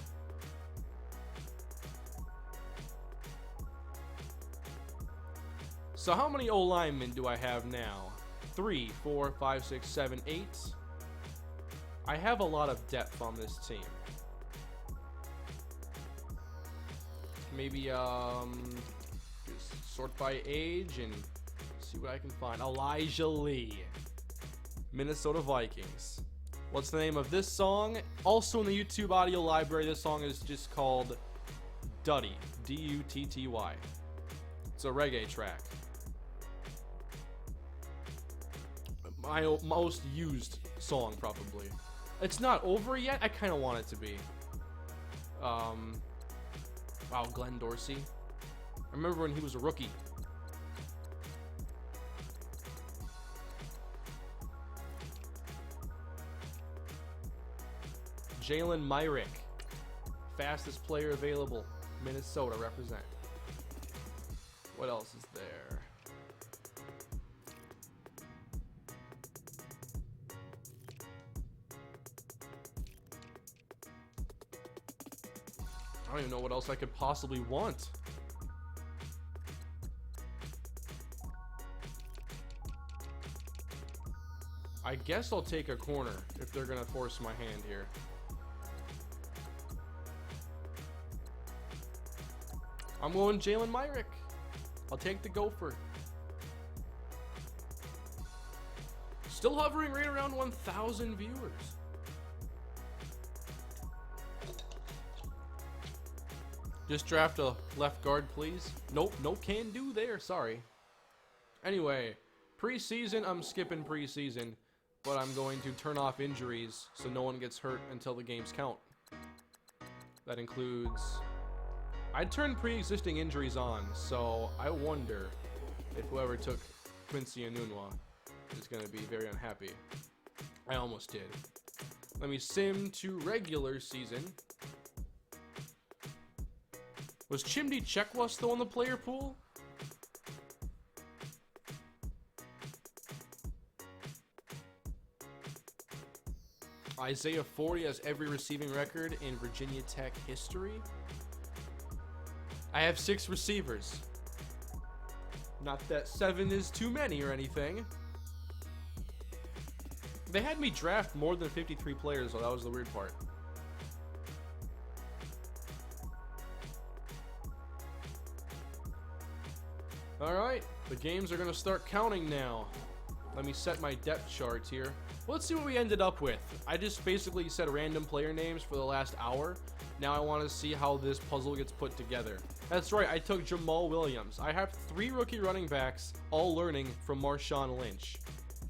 So how many O-linemen do I have now? 3, 4, 5, 6, 7, 8. I have a lot of depth on this team. Maybe just sort by age and see what I can find. Elijah Lee, Minnesota Vikings. What's the name of this song? Also in the YouTube audio library, this song is just called Dutty, D-U-T-T-Y. It's a reggae track. My most used song, probably. It's not over yet. I kind of want it to be. Wow, Glenn Dorsey. I remember when he was a rookie. Jalen Myrick, fastest player available. Minnesota represent. What else is there? I don't even know what else I could possibly want. I guess I'll take a corner if they're gonna force my hand here. I'm going Jalen Myrick. I'll take the gopher. Still hovering right around 1,000 viewers. Just draft a left guard, please. Nope, no can do there, sorry. Anyway, preseason, I'm skipping preseason, but I'm going to turn off injuries so no one gets hurt until the games count. That includes... I'd turn pre-existing injuries on, so I wonder if whoever took Quincy Enunwa is going to be very unhappy. I almost did. Let me sim to regular season. Was Chimdi Chekwa still in the player pool? Isaiah 40 has every receiving record in Virginia Tech history. I have 6 receivers. Not that 7 is too many or anything. They had me draft more than 53 players, though. That was the weird part. Alright, the games are going to start counting now. Let me set my depth charts here. Let's see what we ended up with. I just basically said random player names for the last hour. Now I want to see how this puzzle gets put together. That's right, I took Jamal Williams. I have 3 rookie running backs, all learning from Marshawn Lynch.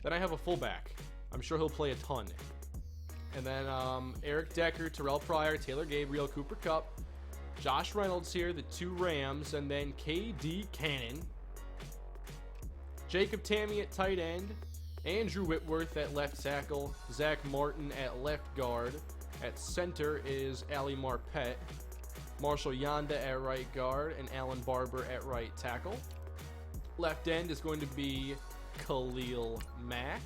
Then I have a fullback. I'm sure he'll play a ton. And then Eric Decker, Terrell Pryor, Taylor Gabriel, Cooper Kupp, Josh Reynolds here, the 2 Rams, and then KD Cannon. Jacob Tamme at tight end, Andrew Whitworth at left tackle, Zach Martin at left guard. At center is Ali Marpet, Marshall Yanda at right guard, and Alan Barber at right tackle. Left end is going to be Khalil Mack.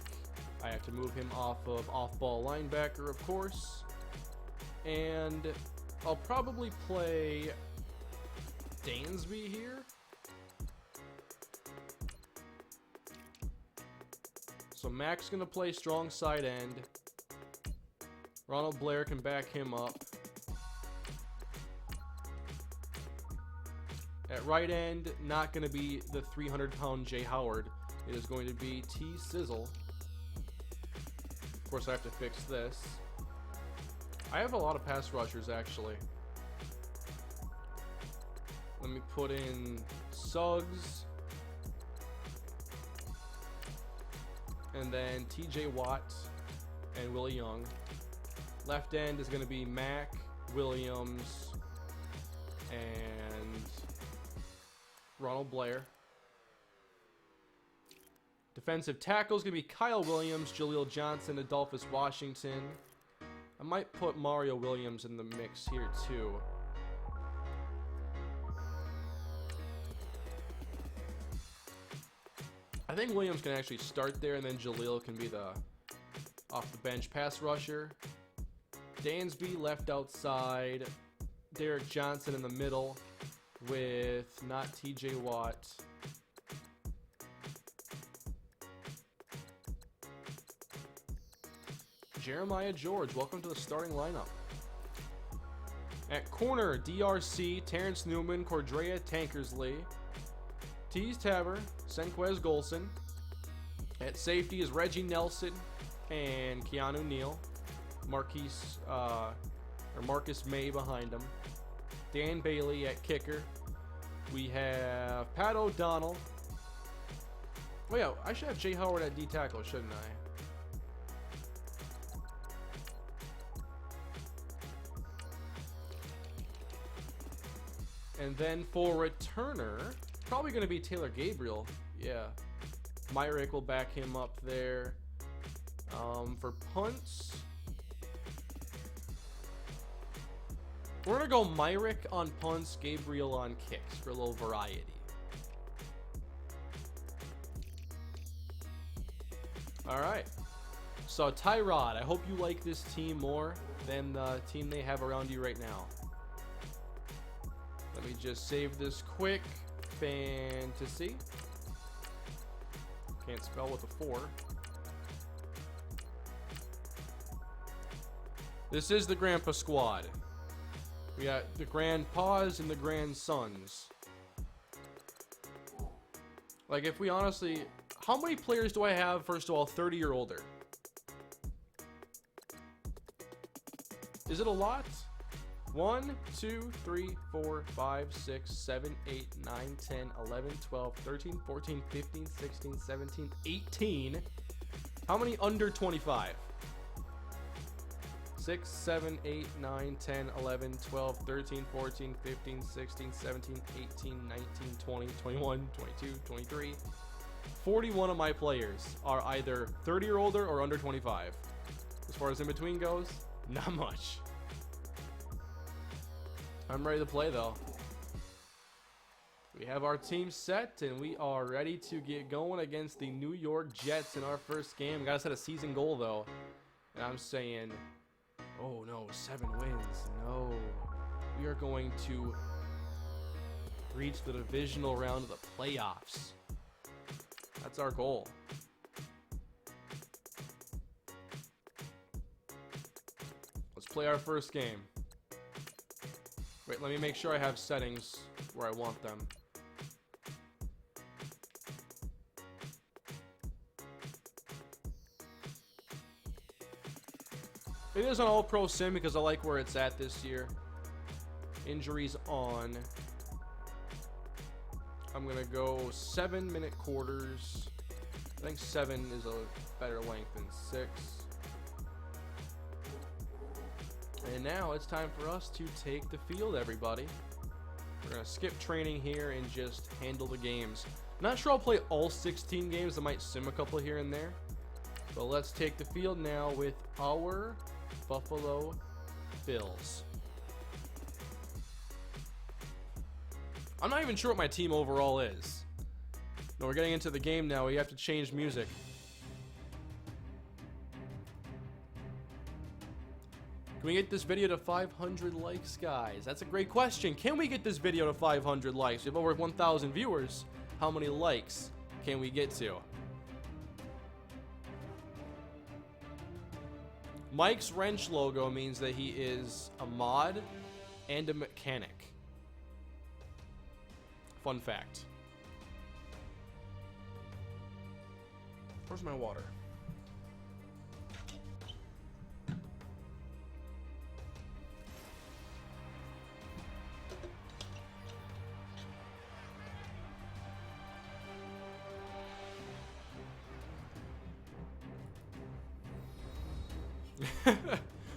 I have to move him off of off-ball linebacker, of course. And I'll probably play Dansby here. So Mack's going to play strong side end. Ronald Blair can back him up. At right end, not going to be the 300-pound Jay Howard. It is going to be T. Sizzle. Of course, I have to fix this. I have a lot of pass rushers, actually. Let me put in Suggs. And then TJ Watt and Willie Young. Left end is going to be Mack, Williams, and Ronald Blair. Defensive tackle is going to be Kyle Williams, Jaleel Johnson, Adolphus Washington. I might put Mario Williams in the mix here too. I think Williams can actually start there, and then Jaleel can be the off the bench pass rusher. Dansby left outside. Derek Johnson in the middle with not TJ Watt. Jeremiah George, welcome to the starting lineup. At corner, DRC, Terrence Newman, Cordrea Tankersley, Tease Tabor, Senquez Golson. At safety is Reggie Nelson and Keanu Neal. Marcus May behind him. Dan Bailey at kicker. We have Pat O'Donnell. Oh yeah, I should have Jay Howard at D tackle, shouldn't I? And then for returner, probably going to be Taylor Gabriel. Yeah. Myrick will back him up there. For punts, we're going to go Myrick on punts, Gabriel on kicks for a little variety. All right. So Tyrod, I hope you like this team more than the team they have around you right now. Let me just save this quick. Fantasy. Can't spell with a 4. This is the Grandpa Squad. We got the grandpas and the grandsons. Like, if we honestly... How many players do I have, first of all, 30 or older? Is it a lot? 1, 2, 3, 4, 5, 6, 7, 8, 9, 10, 11, 12, 13, 14, 15, 16, 17, 18. How many under 25? 6, 7, 8, 9, 10, 11, 12, 13, 14, 15, 16, 17, 18, 19, 20, 21, 22, 23. 41 of my players are either 30 or older or under 25. As far as in between goes, not much. I'm ready to play though. We have our team set and we are ready to get going against the New York Jets in our first game. We gotta set a season goal though. And I'm saying, oh no, 7 wins. No. We are going to reach the divisional round of the playoffs. That's our goal. Let's play our first game. Wait, let me make sure I have settings where I want them. It is an all-pro sim because I like where it's at this year. Injuries on. I'm going to go 7-minute quarters. I think 7 is a better length than 6. And now it's time for us to take the field, everybody. We're going to skip training here and just handle the games. Not sure I'll play all 16 games. I might sim a couple here and there. But let's take the field now with our Buffalo Bills. I'm not even sure what my team overall is. No, we're getting into the game now. We have to change music. Can we get this video to 500 likes, guys? That's a great question. Can we get this video to 500 likes? We have over 1,000 viewers. How many likes can we get to? Mike's wrench logo means that he is a mod and a mechanic. Fun fact. Where's my water?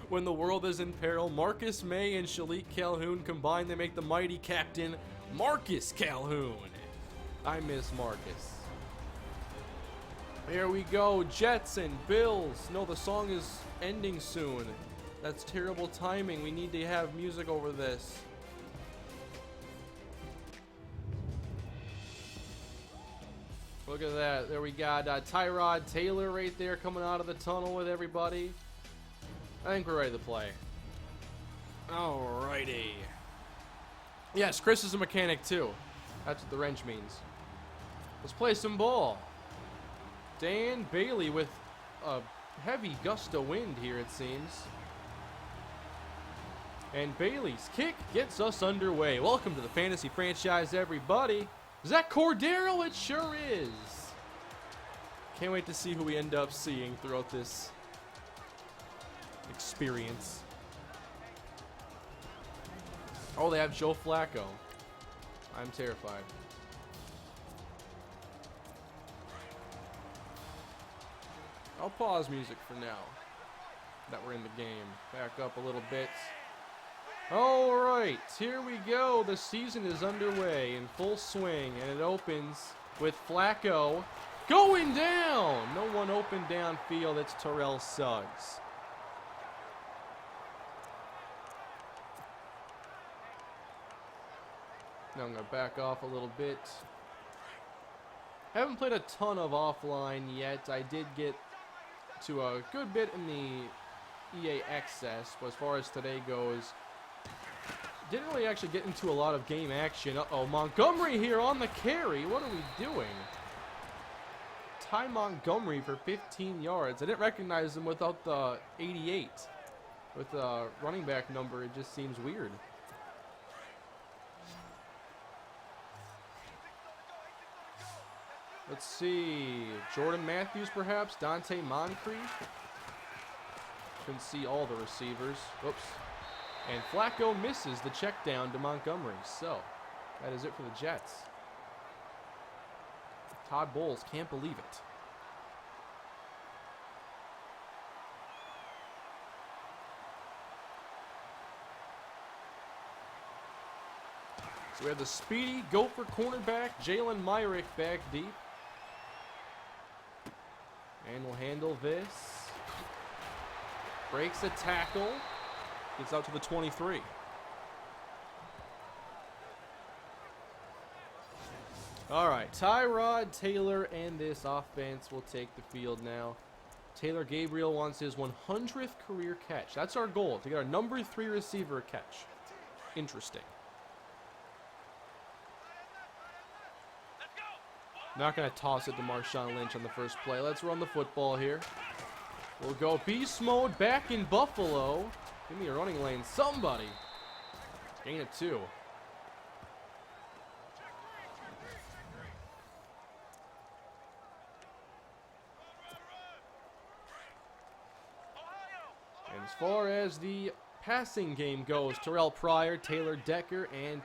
When the world is in peril, Marcus May and Shalik Calhoun combine. They make the mighty captain Marcus Calhoun. I miss Marcus. Here we go, Jets and Bills. No, the song is ending soon. That's terrible timing. We need to have music over this. Look at that. There we got Tyrod Taylor right there coming out of the tunnel with everybody. I think we're ready to play. Alrighty. Yes, Chris is a mechanic too. That's what the wrench means. Let's play some ball. Dan Bailey with a heavy gust of wind here, it seems. And Bailey's kick gets us underway. Welcome to the Fantasy Franchise, everybody. Is that Cordero? It sure is. Can't wait to see who we end up seeing throughout this experience. Oh, they have Joe Flacco. I'm terrified. I'll pause music for now that we're in the game. Back up a little bit. All right, here we go. The season is underway in full swing, and it opens with Flacco going down. No one open downfield. It's Terrell Suggs. Now I'm going to back off a little bit. Haven't played a ton of offline yet. I did get to a good bit in the EA Access, but as far as today goes, didn't really actually get into a lot of game action. Uh-oh, Montgomery here on the carry. What are we doing? Ty Montgomery for 15 yards. I didn't recognize him without the 88. With the running back number, it just seems weird. Let's see. Jordan Matthews, perhaps. Dante Moncrief. Couldn't see all the receivers. Whoops. And Flacco misses the check down to Montgomery. So, that is it for the Jets. Todd Bowles can't believe it. So we have the speedy Gopher cornerback, Jalen Myrick, back deep. And we'll handle this. Breaks a tackle. Gets out to the 23. All right, Tyrod Taylor and this offense will take the field now. Taylor Gabriel wants his 100th career catch. That's our goal, to get our number 3 receiver catch. Interesting. Not going to toss it to Marshawn Lynch on the first play. Let's run the football here. We'll go beast mode back in Buffalo. Give me a running lane. Somebody. Gain of 2. And as far as the passing game goes, Terrell Pryor, Taylor Decker, and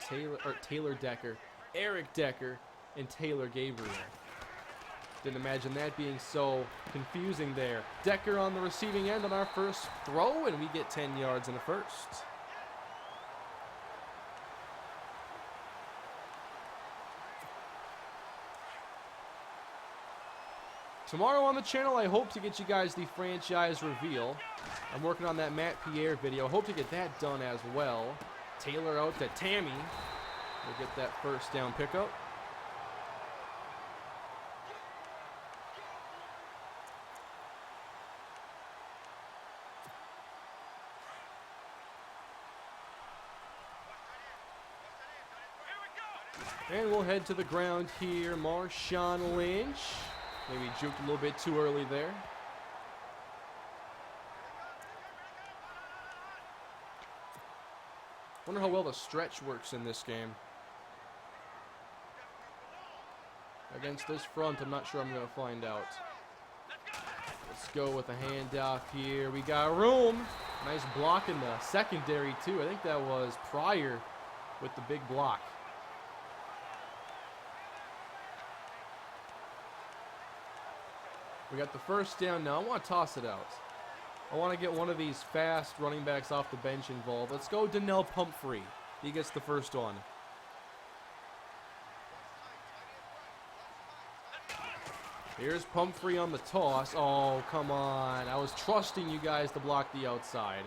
Eric Decker, and Taylor Gabriel. Didn't imagine that being so confusing there. Decker on the receiving end on our first throw, and we get 10 yards in a first. Tomorrow on the channel, I hope to get you guys the franchise reveal. I'm working on that Matt Pierre video. Hope to get that done as well. Taylor out to Tammy. We'll get that first down pickup. And we'll head to the ground here. Marshawn Lynch. Maybe juked a little bit too early there. Wonder how well the stretch works in this game. Against this front, I'm not sure I'm going to find out. Let's go with a handoff here. We got room. Nice block in the secondary, too. I think that was Pryor with the big block. We got the first down now. I want to toss it out. I want to get one of these fast running backs off the bench involved. Let's go Donnell Pumphrey. He gets the first one. Here's Pumphrey on the toss. Oh, come on. I was trusting you guys to block the outside.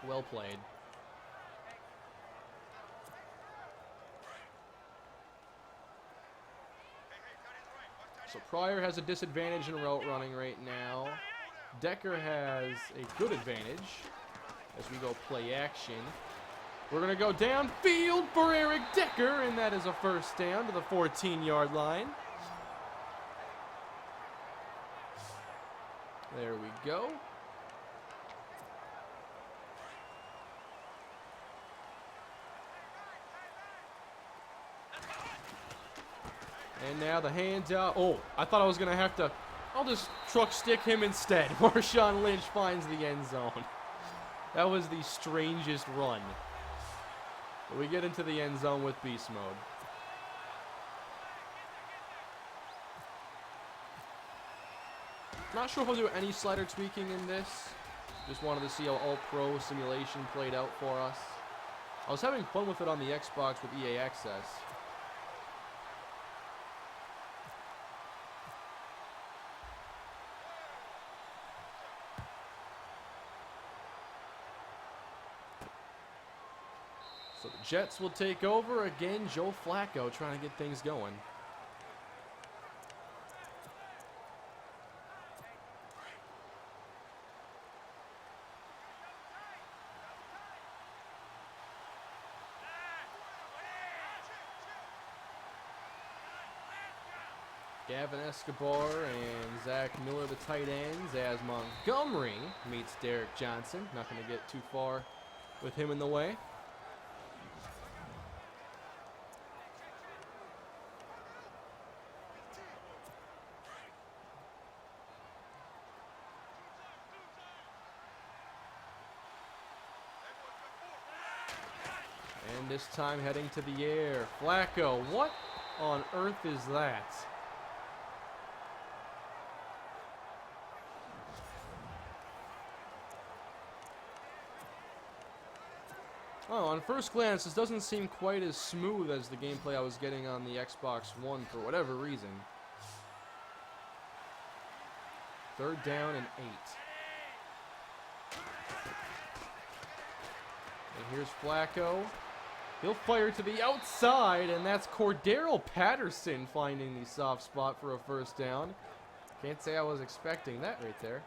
Well played. So Pryor has a disadvantage in route running right now. Decker has a good advantage as we go play action. We're going to go downfield for Eric Decker, and that is a first down to the 14-yard line. There we go. And now the handout. Oh, I thought I was going to have to. I'll just truck stick him instead. Marshawn Lynch finds the end zone. That was the strangest run. But we get into the end zone with beast mode. Not sure if I'll do any slider tweaking in this. Just wanted to see how All-Pro simulation played out for us. I was having fun with it on the Xbox with EA Access. So the Jets will take over. Again, Joe Flacco trying to get things going. Gavin Escobar and Zach Miller, the tight ends, as Montgomery meets Derek Johnson. Not going to get too far with him in the way. And this time heading to the air. Flacco, what on earth is that? Oh, on first glance, this doesn't seem quite as smooth as the gameplay I was getting on the Xbox One for whatever reason. Third down and 8. And here's Flacco. He'll fire to the outside, and that's Cordero Patterson finding the soft spot for a first down. Can't say I was expecting that right there.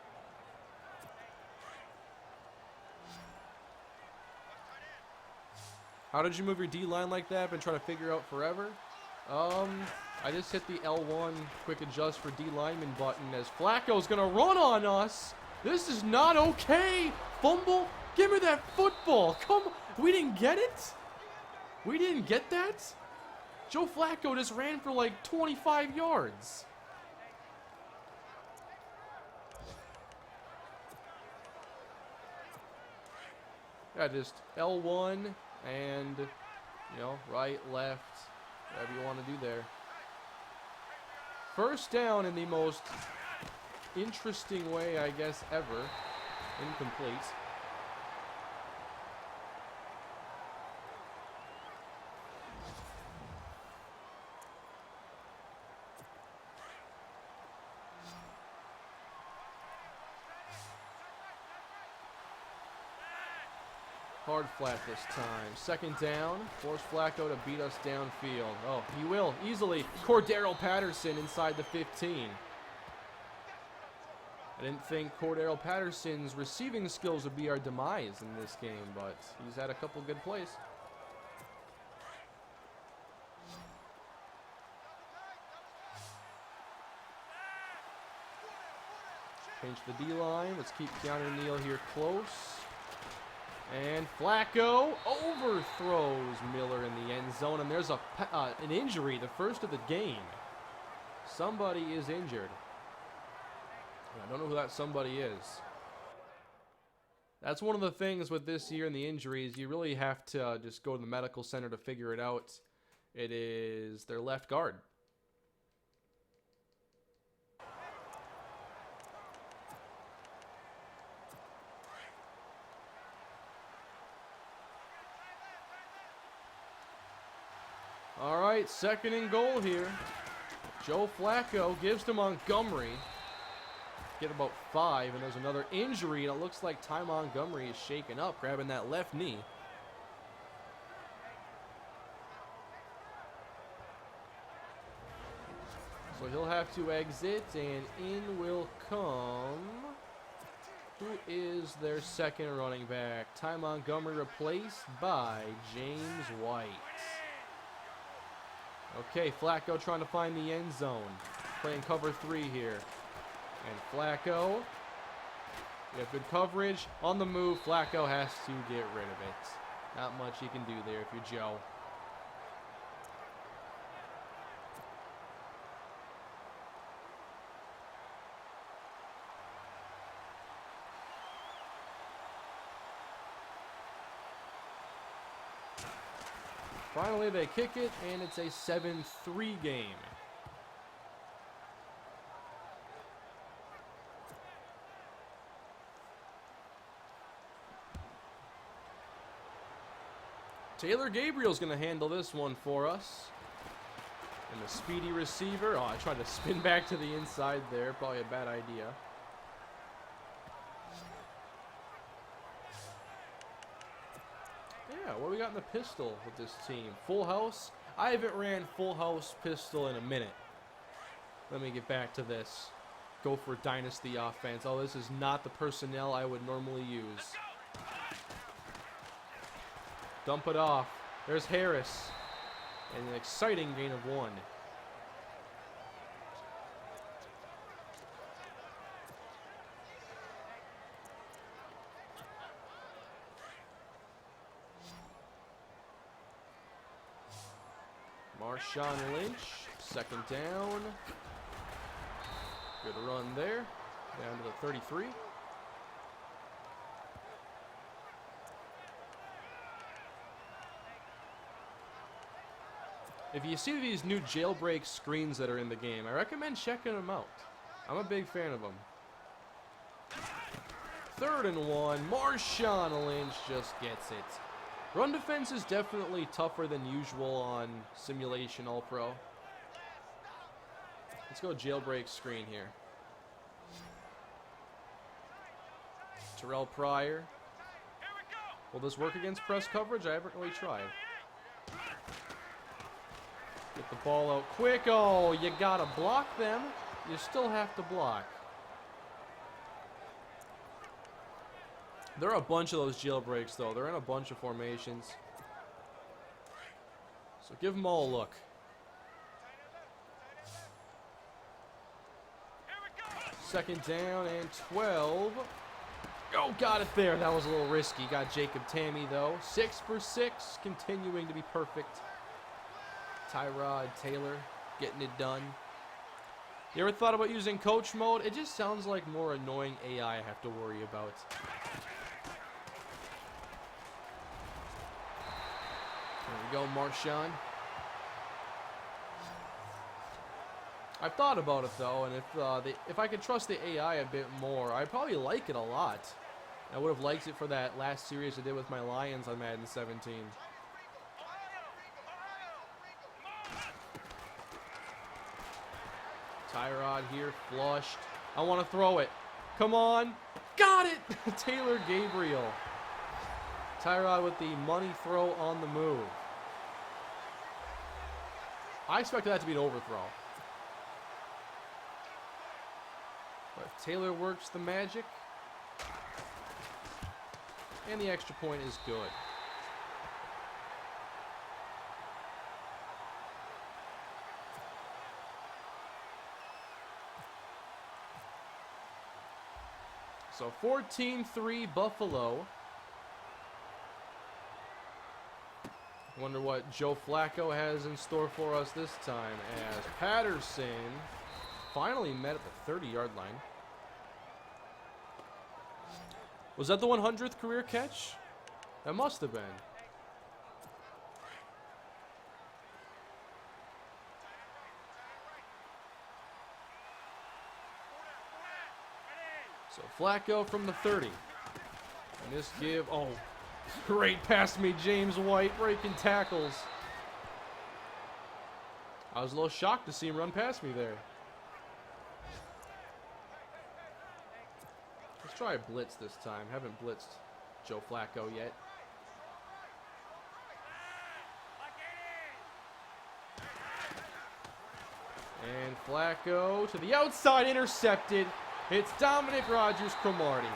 How did you move your D-line like that? Been trying to figure out forever? I just hit the L1 quick adjust for D-lineman button as Flacco's going to run on us. This is not okay. Fumble. Give me that football. Come on. We didn't get it? We didn't get that? Joe Flacco just ran for like 25 yards. Yeah, just L1 and, you know, right, left, whatever you want to do there. First down in the most interesting way, I guess, ever. Incomplete. Hard flat this time. Second down. Force Flacco to beat us downfield. Oh, he will easily. Cordero Patterson inside the 15. I didn't think Cordero Patterson's receiving skills would be our demise in this game, but he's had a couple good plays. Change the D-line. Let's keep Keanu Neal here close. And Flacco overthrows Miller in the end zone, and there's an injury, the first of the game. Somebody is injured. I don't know who that somebody is. That's one of the things with this year and the injuries. You really have to just go to the medical center to figure it out. It is their left guard. All right, right, 2nd and goal here. Joe Flacco gives to Montgomery. Get about 5, and there's another injury, and it looks like Ty Montgomery is shaken up, grabbing that left knee. So he'll have to exit, and in will come... Who is their 2nd running back? Ty Montgomery replaced by James White. Okay, Flacco trying to find the end zone. Playing cover 3 here. And Flacco, we have good coverage. On the move, Flacco has to get rid of it. Not much you can do there if you're Joe. Finally, they kick it, and it's a 7-3 game. Taylor Gabriel's going to handle this one for us. And the speedy receiver. Oh, I tried to spin back to the inside there. Probably a bad idea. Yeah, what do we got in the pistol with this team? Full house? I haven't ran full house pistol in a minute. Let me get back to this. Go for dynasty offense. Oh, this is not the personnel I would normally use. Dump it off. There's Harris. And an exciting gain of 1. Marshawn Lynch, 2nd down. Good run there. Down to the 33. If you see these new jailbreak screens that are in the game, I recommend checking them out. I'm a big fan of them. 3rd and 1. Marshawn Lynch just gets it. Run defense is definitely tougher than usual on Simulation All-Pro. Let's go jailbreak screen here. Terrell Pryor. Will this work against press coverage? I haven't really tried. Get the ball out quick. Oh, you gotta block them. You still have to block. There are a bunch of those jailbreaks, though. They're in a bunch of formations. So give them all a look. Second down and 12. Oh, got it there. That was a little risky. Got Jacob Tammy, though. 6 for 6, continuing to be perfect. Tyrod Taylor getting it done. You ever thought about using coach mode? It just sounds like more annoying AI I have to worry about. There we go, Marshawn. I've thought about it though, and if I could trust the AI a bit more, I'd probably like it a lot. I would have liked it for that last series I did with my Lions on Madden 17. Tyrod here, flushed. I want to throw it. Come on. Got it! Taylor Gabriel. Tyrod with the money throw on the move. I expected that to be an overthrow. But Taylor works the magic. And the extra point is good. So 14-3 Buffalo. Wonder what Joe Flacco has in store for us this time as Patterson finally met at the 30-yard line. Was that the 100th career catch? That must have been. So Flacco from the 30. And this give, oh, great pass to me, James White breaking tackles. I was a little shocked to see him run past me there. Let's try a blitz this time. Haven't blitzed Joe Flacco yet. And Flacco to the outside, intercepted. It's Dominic Rodgers-Cromartie,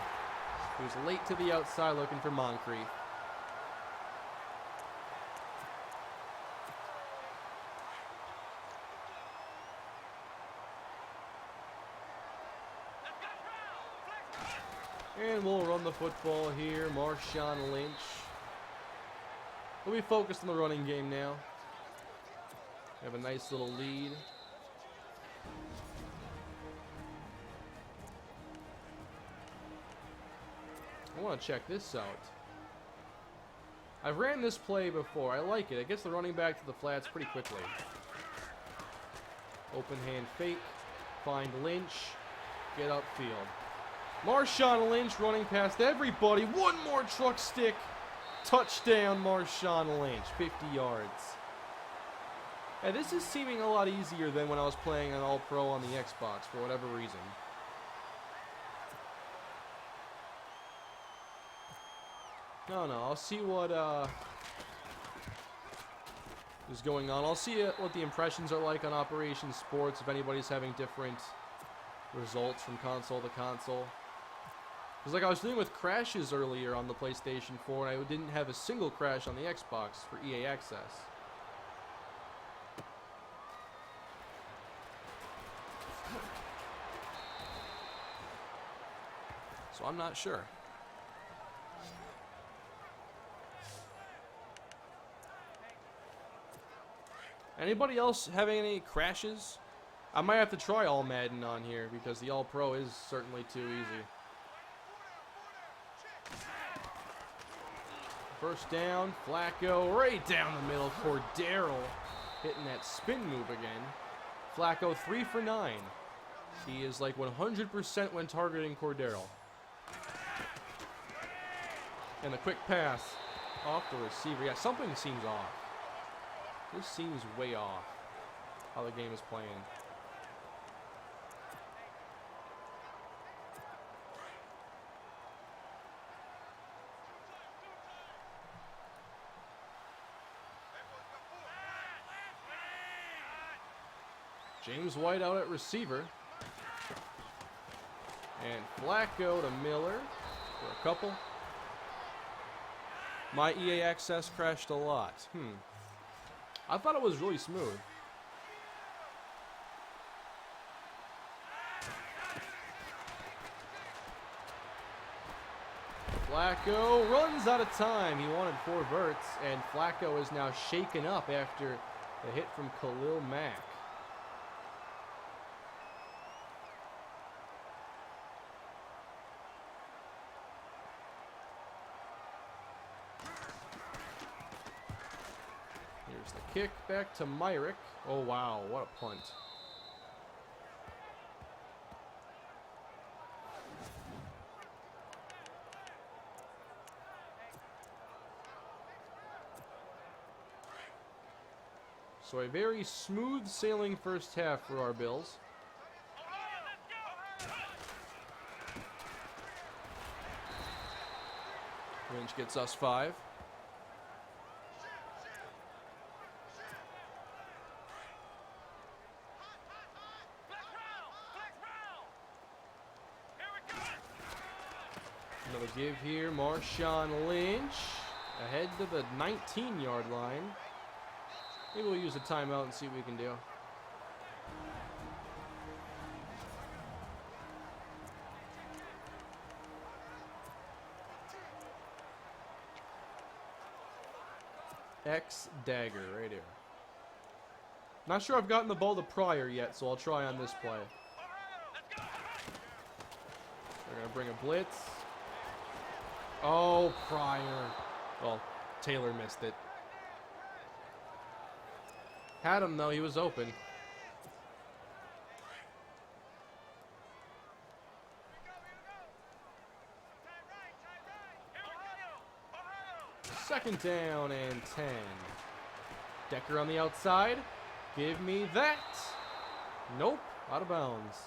who's late to the outside looking for Moncrief. And we'll run the football here. Marshawn Lynch. We'll be focused on the running game now. We have a nice little lead. I want to check this out. I've ran this play before. I like it. It gets the running back to the flats pretty quickly. Open hand fake. Find Lynch. Get upfield. Marshawn Lynch running past everybody. One more truck stick. Touchdown, Marshawn Lynch. 50 yards. And this is seeming a lot easier than when I was playing an All-Pro on the Xbox for whatever reason. No, I'll see what is going on. I'll see what the impressions are like on Operation Sports, if anybody's having different results from console to console. Because like I was dealing with crashes earlier on the PlayStation 4, and I didn't have a single crash on the Xbox for EA Access. So I'm not sure. Anybody else having any crashes? I might have to try all Madden on here because the All-Pro is certainly too easy. First down, Flacco right down the middle. Cordero hitting that spin move again. Flacco 3 for 9. He is like 100% when targeting Cordero. And the quick pass off the receiver. Yeah, something seems off. This seems way off how the game is playing. James White out at receiver. And Flacco to Miller for a couple. My EA Access crashed a lot. I thought it was really smooth. Flacco runs out of time. He wanted 4 verts, and Flacco is now shaken up after the hit from Khalil Mack. Here's the kick back to Myrick. Oh, wow. What a punt. So a very smooth sailing first half for our Bills. Lynch gets us 5. Another give here. Marshawn Lynch ahead to the 19-yard line. Maybe we'll use a timeout and see what we can do. X dagger right here. Not sure I've gotten the ball to Pryor yet, so I'll try on this play. They're going to bring a blitz. Oh, Pryor. Well, Taylor missed it. Had him, though. He was open. Second down and 10. Decker on the outside. Give me that. Nope. Out of bounds.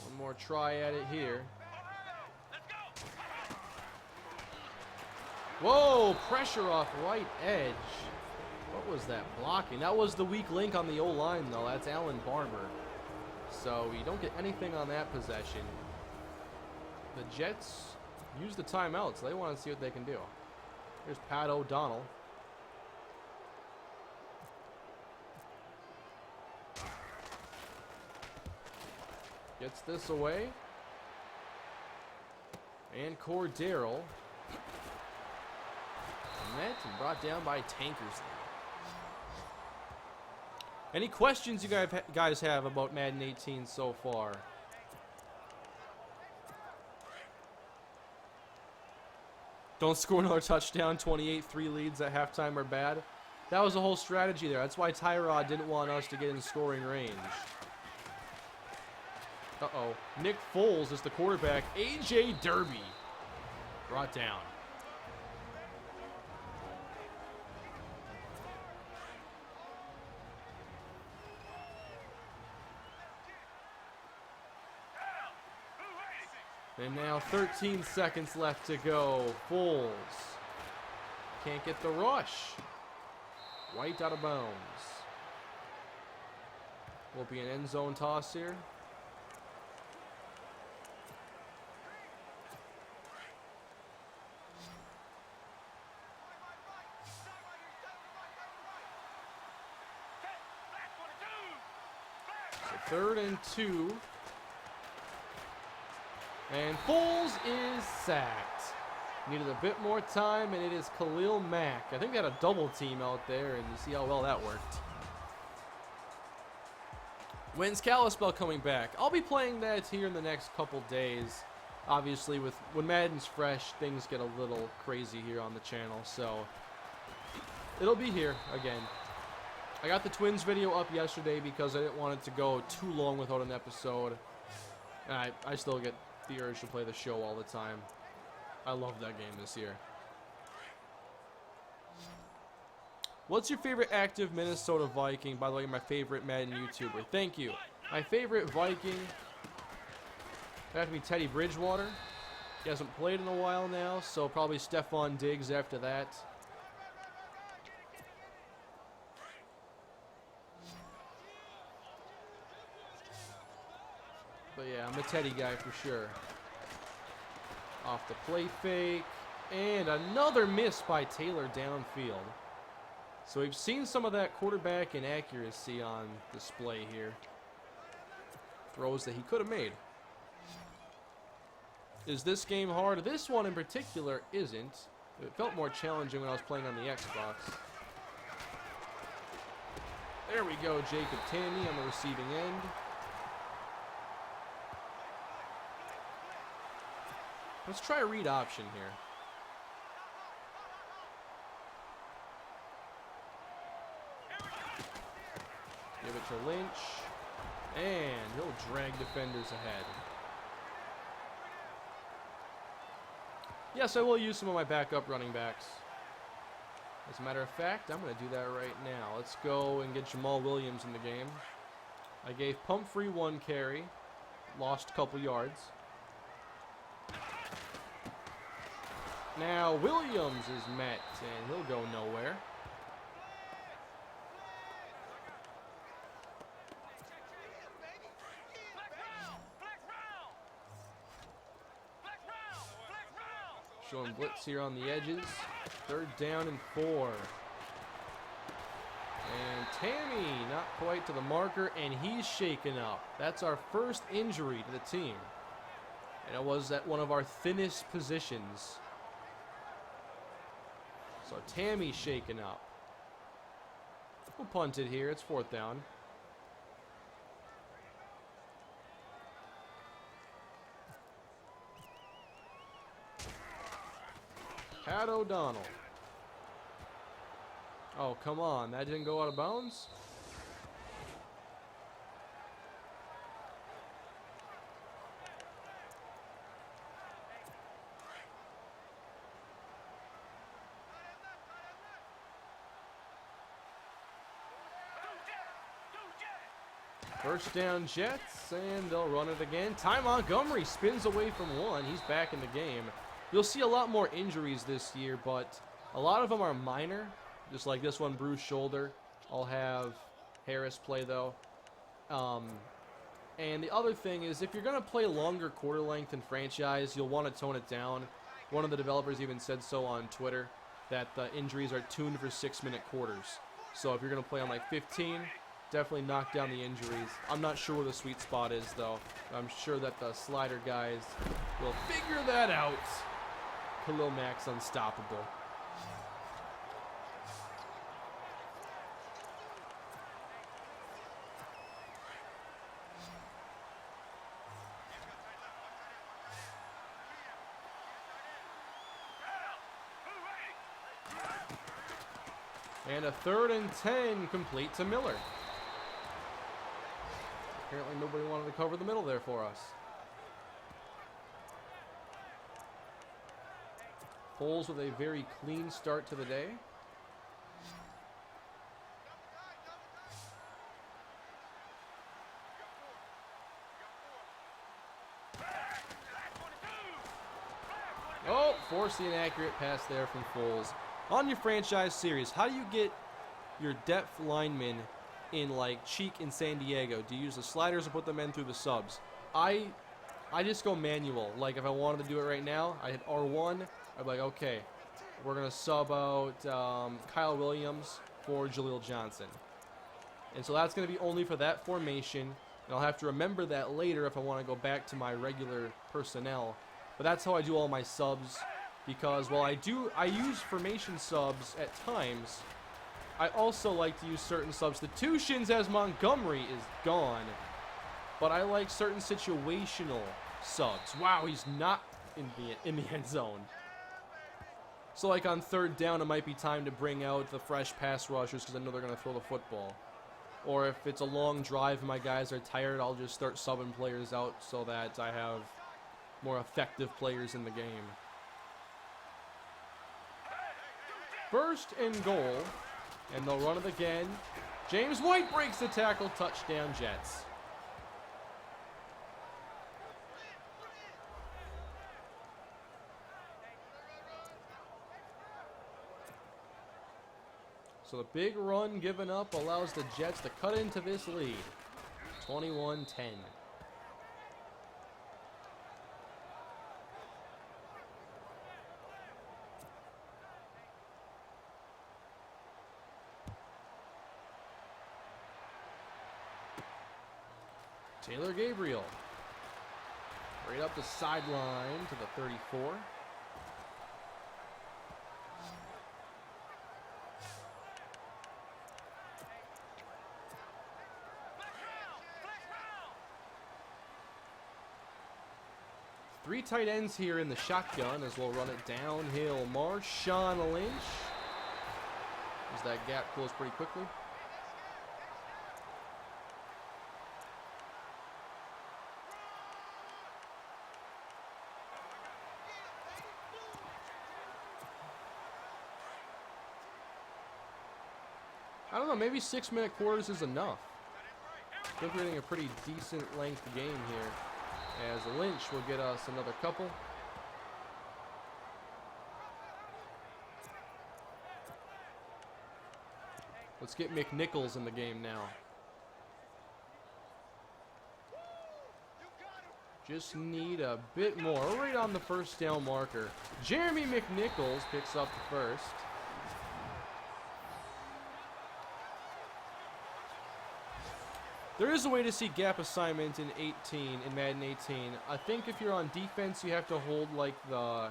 One more try at it here. Whoa, pressure off right edge. What was that blocking? That was the weak link on the O-line, though. That's Alan Barber. So you don't get anything on that possession. The Jets use the timeout, so they want to see what they can do. Here's Pat O'Donnell. Gets this away. And Cordero. Met and brought down by Tankers. Any questions you guys have about Madden 18 so far? Don't score another touchdown. 28-3 leads at halftime are bad. That was the whole strategy there. That's why Tyrod didn't want us to get in scoring range. Uh-oh. Nick Foles is the quarterback. A.J. Derby brought down. And now 13 seconds left to go. Foles can't get the rush. White out of bounds. Will be an end zone toss here. So 3rd and 2. And Foles is sacked. Needed a bit more time, and it is Khalil Mack. I think they had a double team out there, and you see how well that worked. When's Kalispell coming back? I'll be playing that here in the next couple days. Obviously, when Madden's fresh, things get a little crazy here on the channel, so it'll be here again. I got the Twins video up yesterday because I didn't want it to go too long without an episode. And I still get the urge to play the show all the time. I love that game this year. What's your favorite active Minnesota Viking? By the way, my favorite Madden YouTuber. Thank you. My favorite Viking would have to be Teddy Bridgewater. He hasn't played in a while now, so probably Stephon Diggs after that. But yeah, I'm a Teddy guy for sure. Off the play fake. And another miss by Taylor downfield. So we've seen some of that quarterback inaccuracy on display here. Throws that he could have made. Is this game hard? This one in particular isn't. It felt more challenging when I was playing on the Xbox. There we go, Jacob Tamme on the receiving end. Let's try a read option here. Give it to Lynch. And he'll drag defenders ahead. Yes, I will use some of my backup running backs. As a matter of fact, I'm going to do that right now. Let's go and get Jamal Williams in the game. I gave Pumphrey 1 carry. Lost a couple yards. Now Williams is met, and he'll go nowhere. Showing blitz here on the edges. 3rd down and 4. And Tamme not quite to the marker, and he's shaken up. That's our first injury to the team. And it was at one of our thinnest positions. So Tammy's shaken up. We'll punt it here. It's 4th down. Pat O'Donnell. Oh, come on. That didn't go out of bounds? First down Jets, and they'll run it again. Ty Montgomery spins away from one. He's back in the game. You'll see a lot more injuries this year, but a lot of them are minor. Just like this one, bruised shoulder. I'll have Harris play, though. And the other thing is, if you're going to play longer quarter length in franchise, you'll want to tone it down. One of the developers even said so on Twitter, that the injuries are tuned for 6-minute quarters. So if you're going to play on like 15, definitely knock down the injuries. I'm not sure where the sweet spot is, though. I'm sure that the slider guys will figure that out. Khalil Mack's unstoppable. And a 3rd and 10 complete to Miller. Apparently nobody wanted to cover the middle there for us. Foles with a very clean start to the day. Oh, forced the inaccurate pass there from Foles. On your franchise series, how do you get your depth linemen in like Cheek in San Diego? Do you use the sliders or put them in through the subs? I just go manual. Like if I wanted to do it right now, I hit R1. I'd be like, okay, we're going to sub out Kyle Williams for Jaleel Johnson. And so that's going to be only for that formation. And I'll have to remember that later if I want to go back to my regular personnel. But that's how I do all my subs. Because while I use formation subs at times, I also like to use certain substitutions as Montgomery is gone. But I like certain situational subs. Wow, he's not in the end zone. So like on 3rd down, it might be time to bring out the fresh pass rushers because I know they're going to throw the football. Or if it's a long drive and my guys are tired, I'll just start subbing players out so that I have more effective players in the game. 1st and goal, and they'll run it again. James White breaks the tackle, touchdown Jets. So the big run given up allows the Jets to cut into this lead. 21-10. Taylor Gabriel. Right up the sideline to the 34. Three tight ends here in the shotgun as we'll run it downhill. Marshawn Lynch. As that gap closed pretty quickly. I don't know, maybe 6-minute quarters is enough. I think we're getting a pretty decent length game here. As Lynch will get us another couple. Let's get McNichols in the game now. Just need a bit more. Right on the 1st down marker. Jeremy McNichols picks up the 1st. There is a way to see gap assignment in Madden 18. I think if you're on defense, you have to hold like the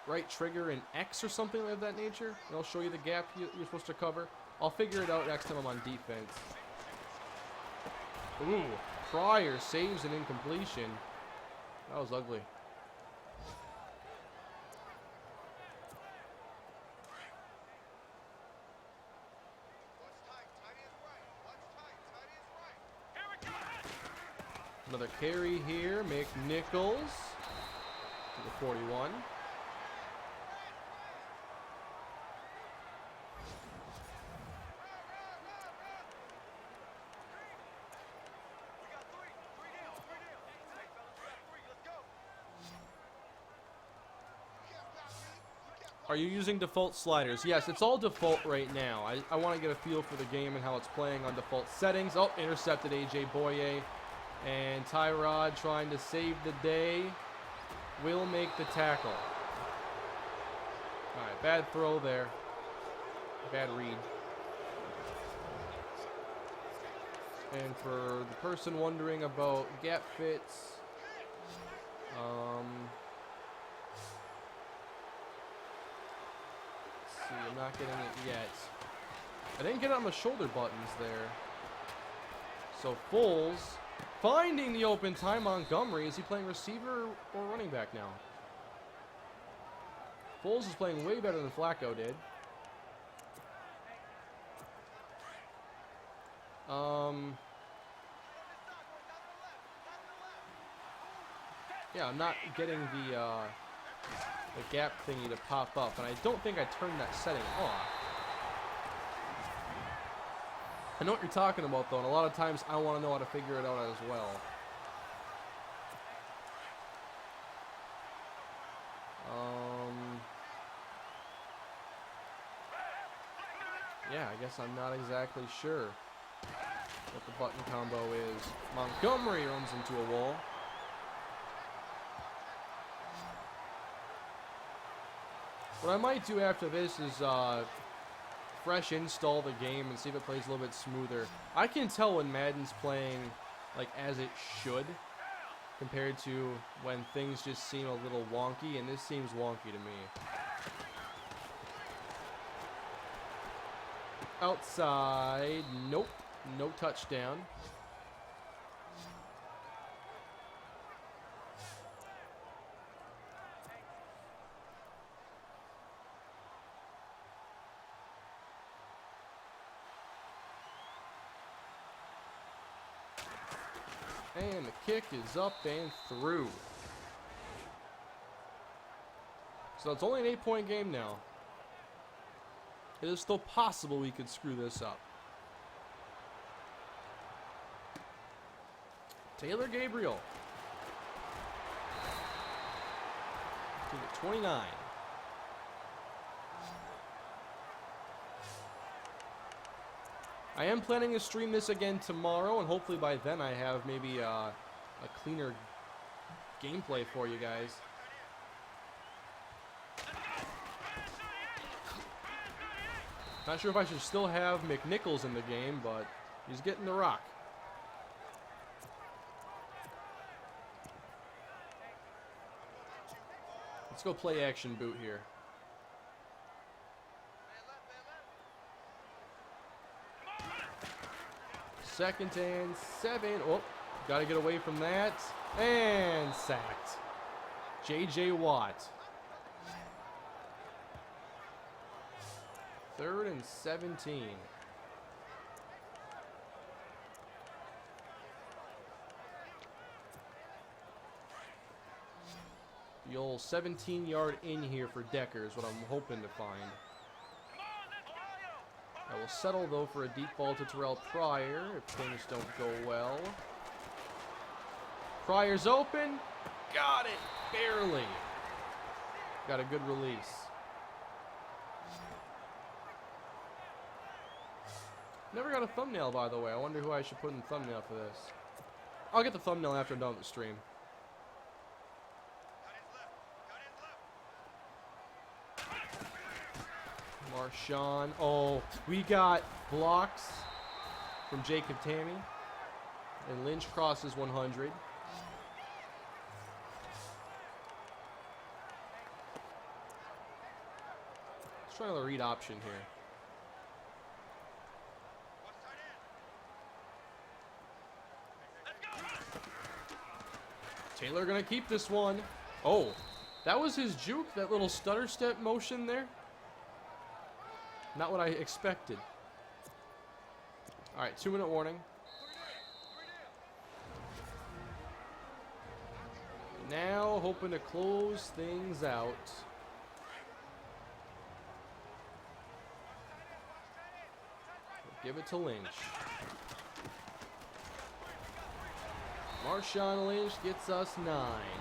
right trigger in X or something of that nature. And it'll show you the gap you're supposed to cover. I'll figure it out next time I'm on defense. Ooh, Pryor saves an incompletion. That was ugly. Another carry here, McNichols to the 41. Are you using default sliders? Yes, it's all default right now. I want to get a feel for the game and how it's playing on default settings. Oh, intercepted AJ Boye. And Tyrod trying to save the day. Will make the tackle. All right, bad throw there. Bad read. And for the person wondering about gap fits, let's see, I'm not getting it yet. I didn't get it on the shoulder buttons there. So Foles finding the open time. Montgomery, is he playing receiver or running back now? Foles is playing way better than Flacco did. Yeah, I'm not getting the gap thingy to pop up, and I don't think I turned that setting off. I know what you're talking about, though, and a lot of times I want to know how to figure it out as well. Yeah, I guess I'm not exactly sure what the button combo is. Montgomery runs into a wall. What I might do after this is fresh install the game and see if it plays a little bit smoother. I can tell when Madden's playing like as it should compared to when things just seem a little wonky, and this seems wonky to me. Outside, nope, no touchdown. And the kick is up and through. So it's only an 8-point game now. It is still possible we could screw this up. Taylor Gabriel to the 29. I am planning to stream this again tomorrow, and hopefully by then I have maybe a cleaner gameplay for you guys. Not sure if I should still have McNichols in the game, but he's getting the rock. Let's go play action boot here. Second and 7. Oh, got to get away from that. And sacked. J.J. Watt. 3rd and 17. The old 17-yard in here for Decker is what I'm hoping to find. I will settle, though, for a deep ball to Terrell Pryor if things don't go well. Pryor's open. Got it. Barely. Got a good release. Never got a thumbnail, by the way. I wonder who I should put in the thumbnail for this. I'll get the thumbnail after I'm done with the stream. Marshawn. Oh, we got blocks from Jacob Tammy. And Lynch crosses 100. Let's try another read option here. Taylor gonna keep this one. Oh, that was his juke, that little stutter step motion there. Not what I expected. All right, 2-minute warning. Now hoping to close things out. Give it to Lynch. Marshawn Lynch gets us 9.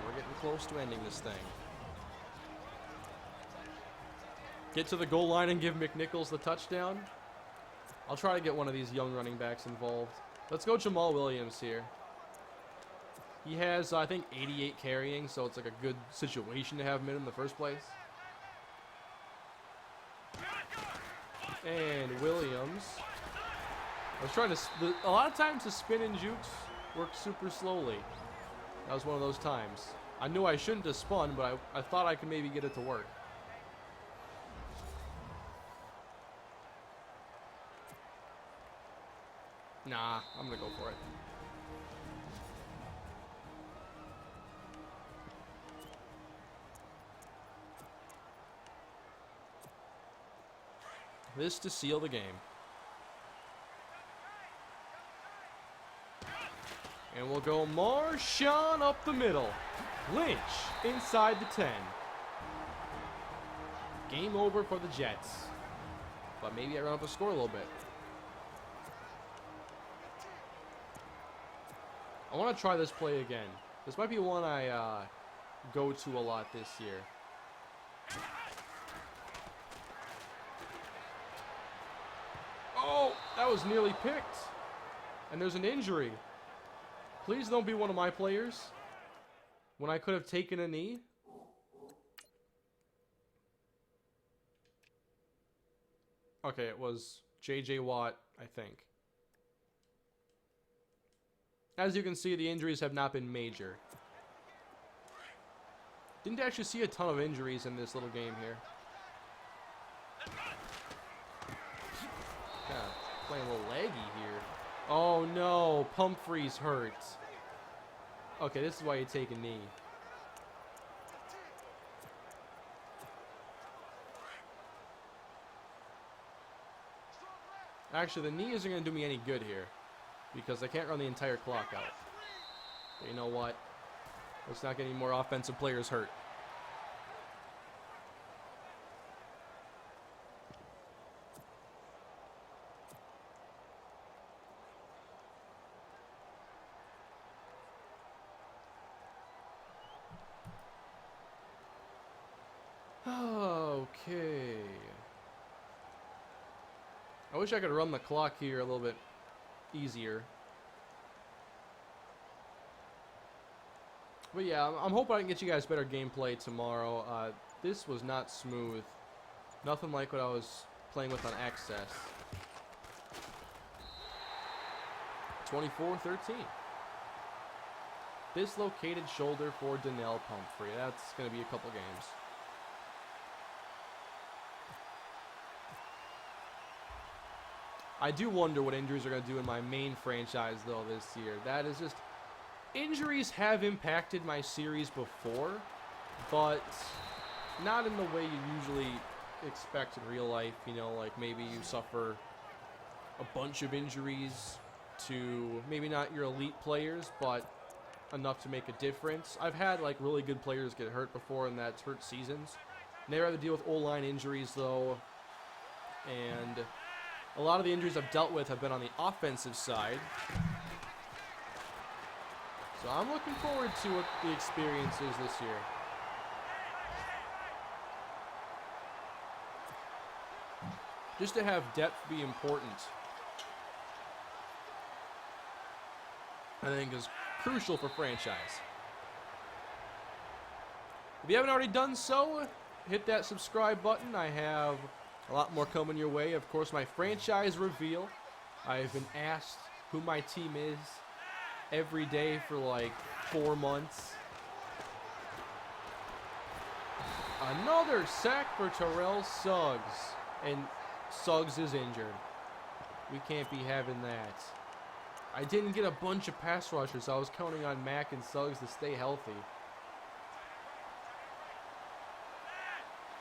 We're getting close to ending this thing. get to the goal line and give McNichols the touchdown. I'll try to get one of these young running backs involved. Let's go Jamal Williams here. He has, I think, 88 carrying, so it's like a good situation to have him in the first place. And Williams. I was trying to... A lot of times the spin and jukes work super slowly. That was one of those times. I knew I shouldn't have spun, but I thought I could maybe get it to work. Nah, I'm going to go for it. This to seal the game. And we'll go Marshawn up the middle. Lynch inside the 10. Game over for the Jets. But maybe I run up a score a little bit. I want to try this play again. This might be one I go to a lot this year. Oh, that was nearly picked. And there's an injury. Please don't be one of my players. When I could have taken a knee. Okay, it was J.J. Watt, I think. As you can see, the injuries have not been major. Didn't actually see a ton of injuries in this little game here. Kind of playing a little laggy here. Oh no, Pumphrey's hurt. Okay, this is why you take a knee. Actually, the knee isn't going to do me any good here. Because I can't run the entire clock out. But you know what? Let's not get any more offensive players hurt. Okay. I wish I could run the clock here a little bit easier. But yeah, I'm hoping I can get you guys better gameplay tomorrow. This was not smooth. Nothing like what I was playing with on Access. 24-13. Dislocated shoulder for Donnell Pumphrey. That's going to be a couple games. I do wonder what injuries are going to do in my main franchise, though, this year. That is just... Injuries have impacted my series before, but not in the way you usually expect in real life. You know, like maybe you suffer a bunch of injuries to maybe not your elite players, but enough to make a difference. I've had, like, really good players get hurt before, and that's hurt seasons. Never had to deal with O-line injuries, though, and... A lot of the injuries I've dealt with have been on the offensive side. So I'm looking forward to what the experience is this year. Just to have depth be important, I think is crucial for franchise. If you haven't already done so, hit that subscribe button. I have a lot more coming your way. Of course, my franchise reveal. I've been asked who my team is every day for like 4 months. Another sack for Terrell Suggs. And Suggs is injured. We can't be having that. I didn't get a bunch of pass rushers, so I was counting on Mack and Suggs to stay healthy.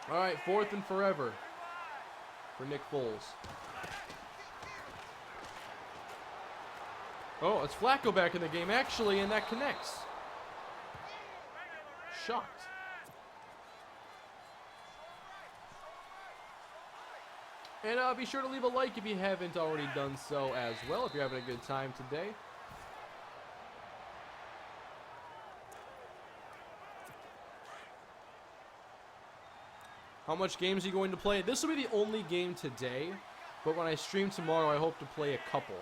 All right, 4th and forever for Nick Foles. Oh, it's Flacco back in the game, actually, and that connects. Shocked. And be sure to leave a like if you haven't already done so as well, if you're having a good time today. How much games are you going to play? This will be the only game today, but when I stream tomorrow, I hope to play a couple.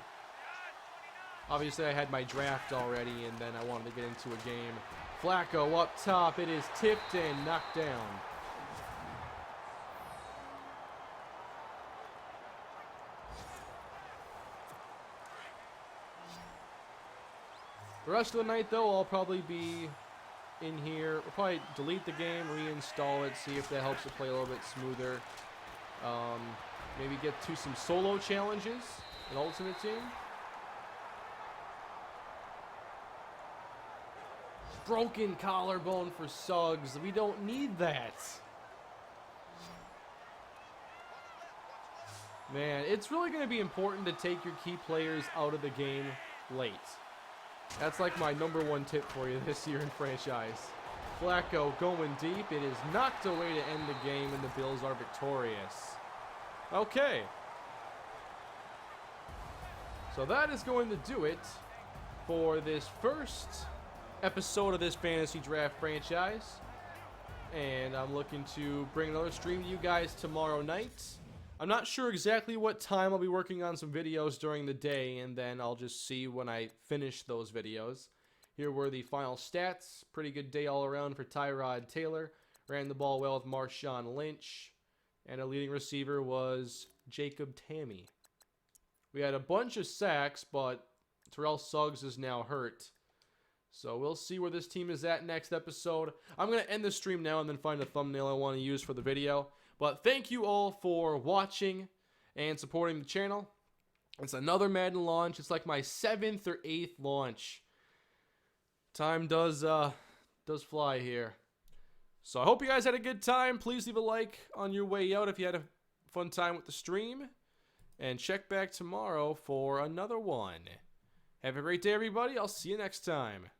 Obviously, I had my draft already, and then I wanted to get into a game. Flacco up top. It is tipped and knocked down. The rest of the night, though, I'll probably be in here. We'll probably delete the game, reinstall it, see if that helps it play a little bit smoother. Maybe get to some solo challenges in Ultimate Team. Broken collarbone for Suggs. We don't need that. Man, it's really going to be important to take your key players out of the game late. That's like my #1 tip for you this year in franchise. Flacco going deep. It is knocked away to end the game, and the Bills are victorious. Okay. So that is going to do it for this first episode of this fantasy draft franchise. And I'm looking to bring another stream to you guys tomorrow night. I'm not sure exactly what time. I'll be working on some videos during the day, and then I'll just see when I finish those videos. Here were the final stats. Pretty good day all around for Tyrod Taylor. Ran the ball well with Marshawn Lynch. And a leading receiver was Jacob Tammy. We had a bunch of sacks, but Terrell Suggs is now hurt. So we'll see where this team is at next episode. I'm going to end the stream now and then find a thumbnail I want to use for the video. But thank you all for watching and supporting the channel. It's another Madden launch. It's like my 7th or 8th launch. Time does fly here. So I hope you guys had a good time. Please leave a like on your way out if you had a fun time with the stream. And check back tomorrow for another one. Have a great day, everybody. I'll see you next time.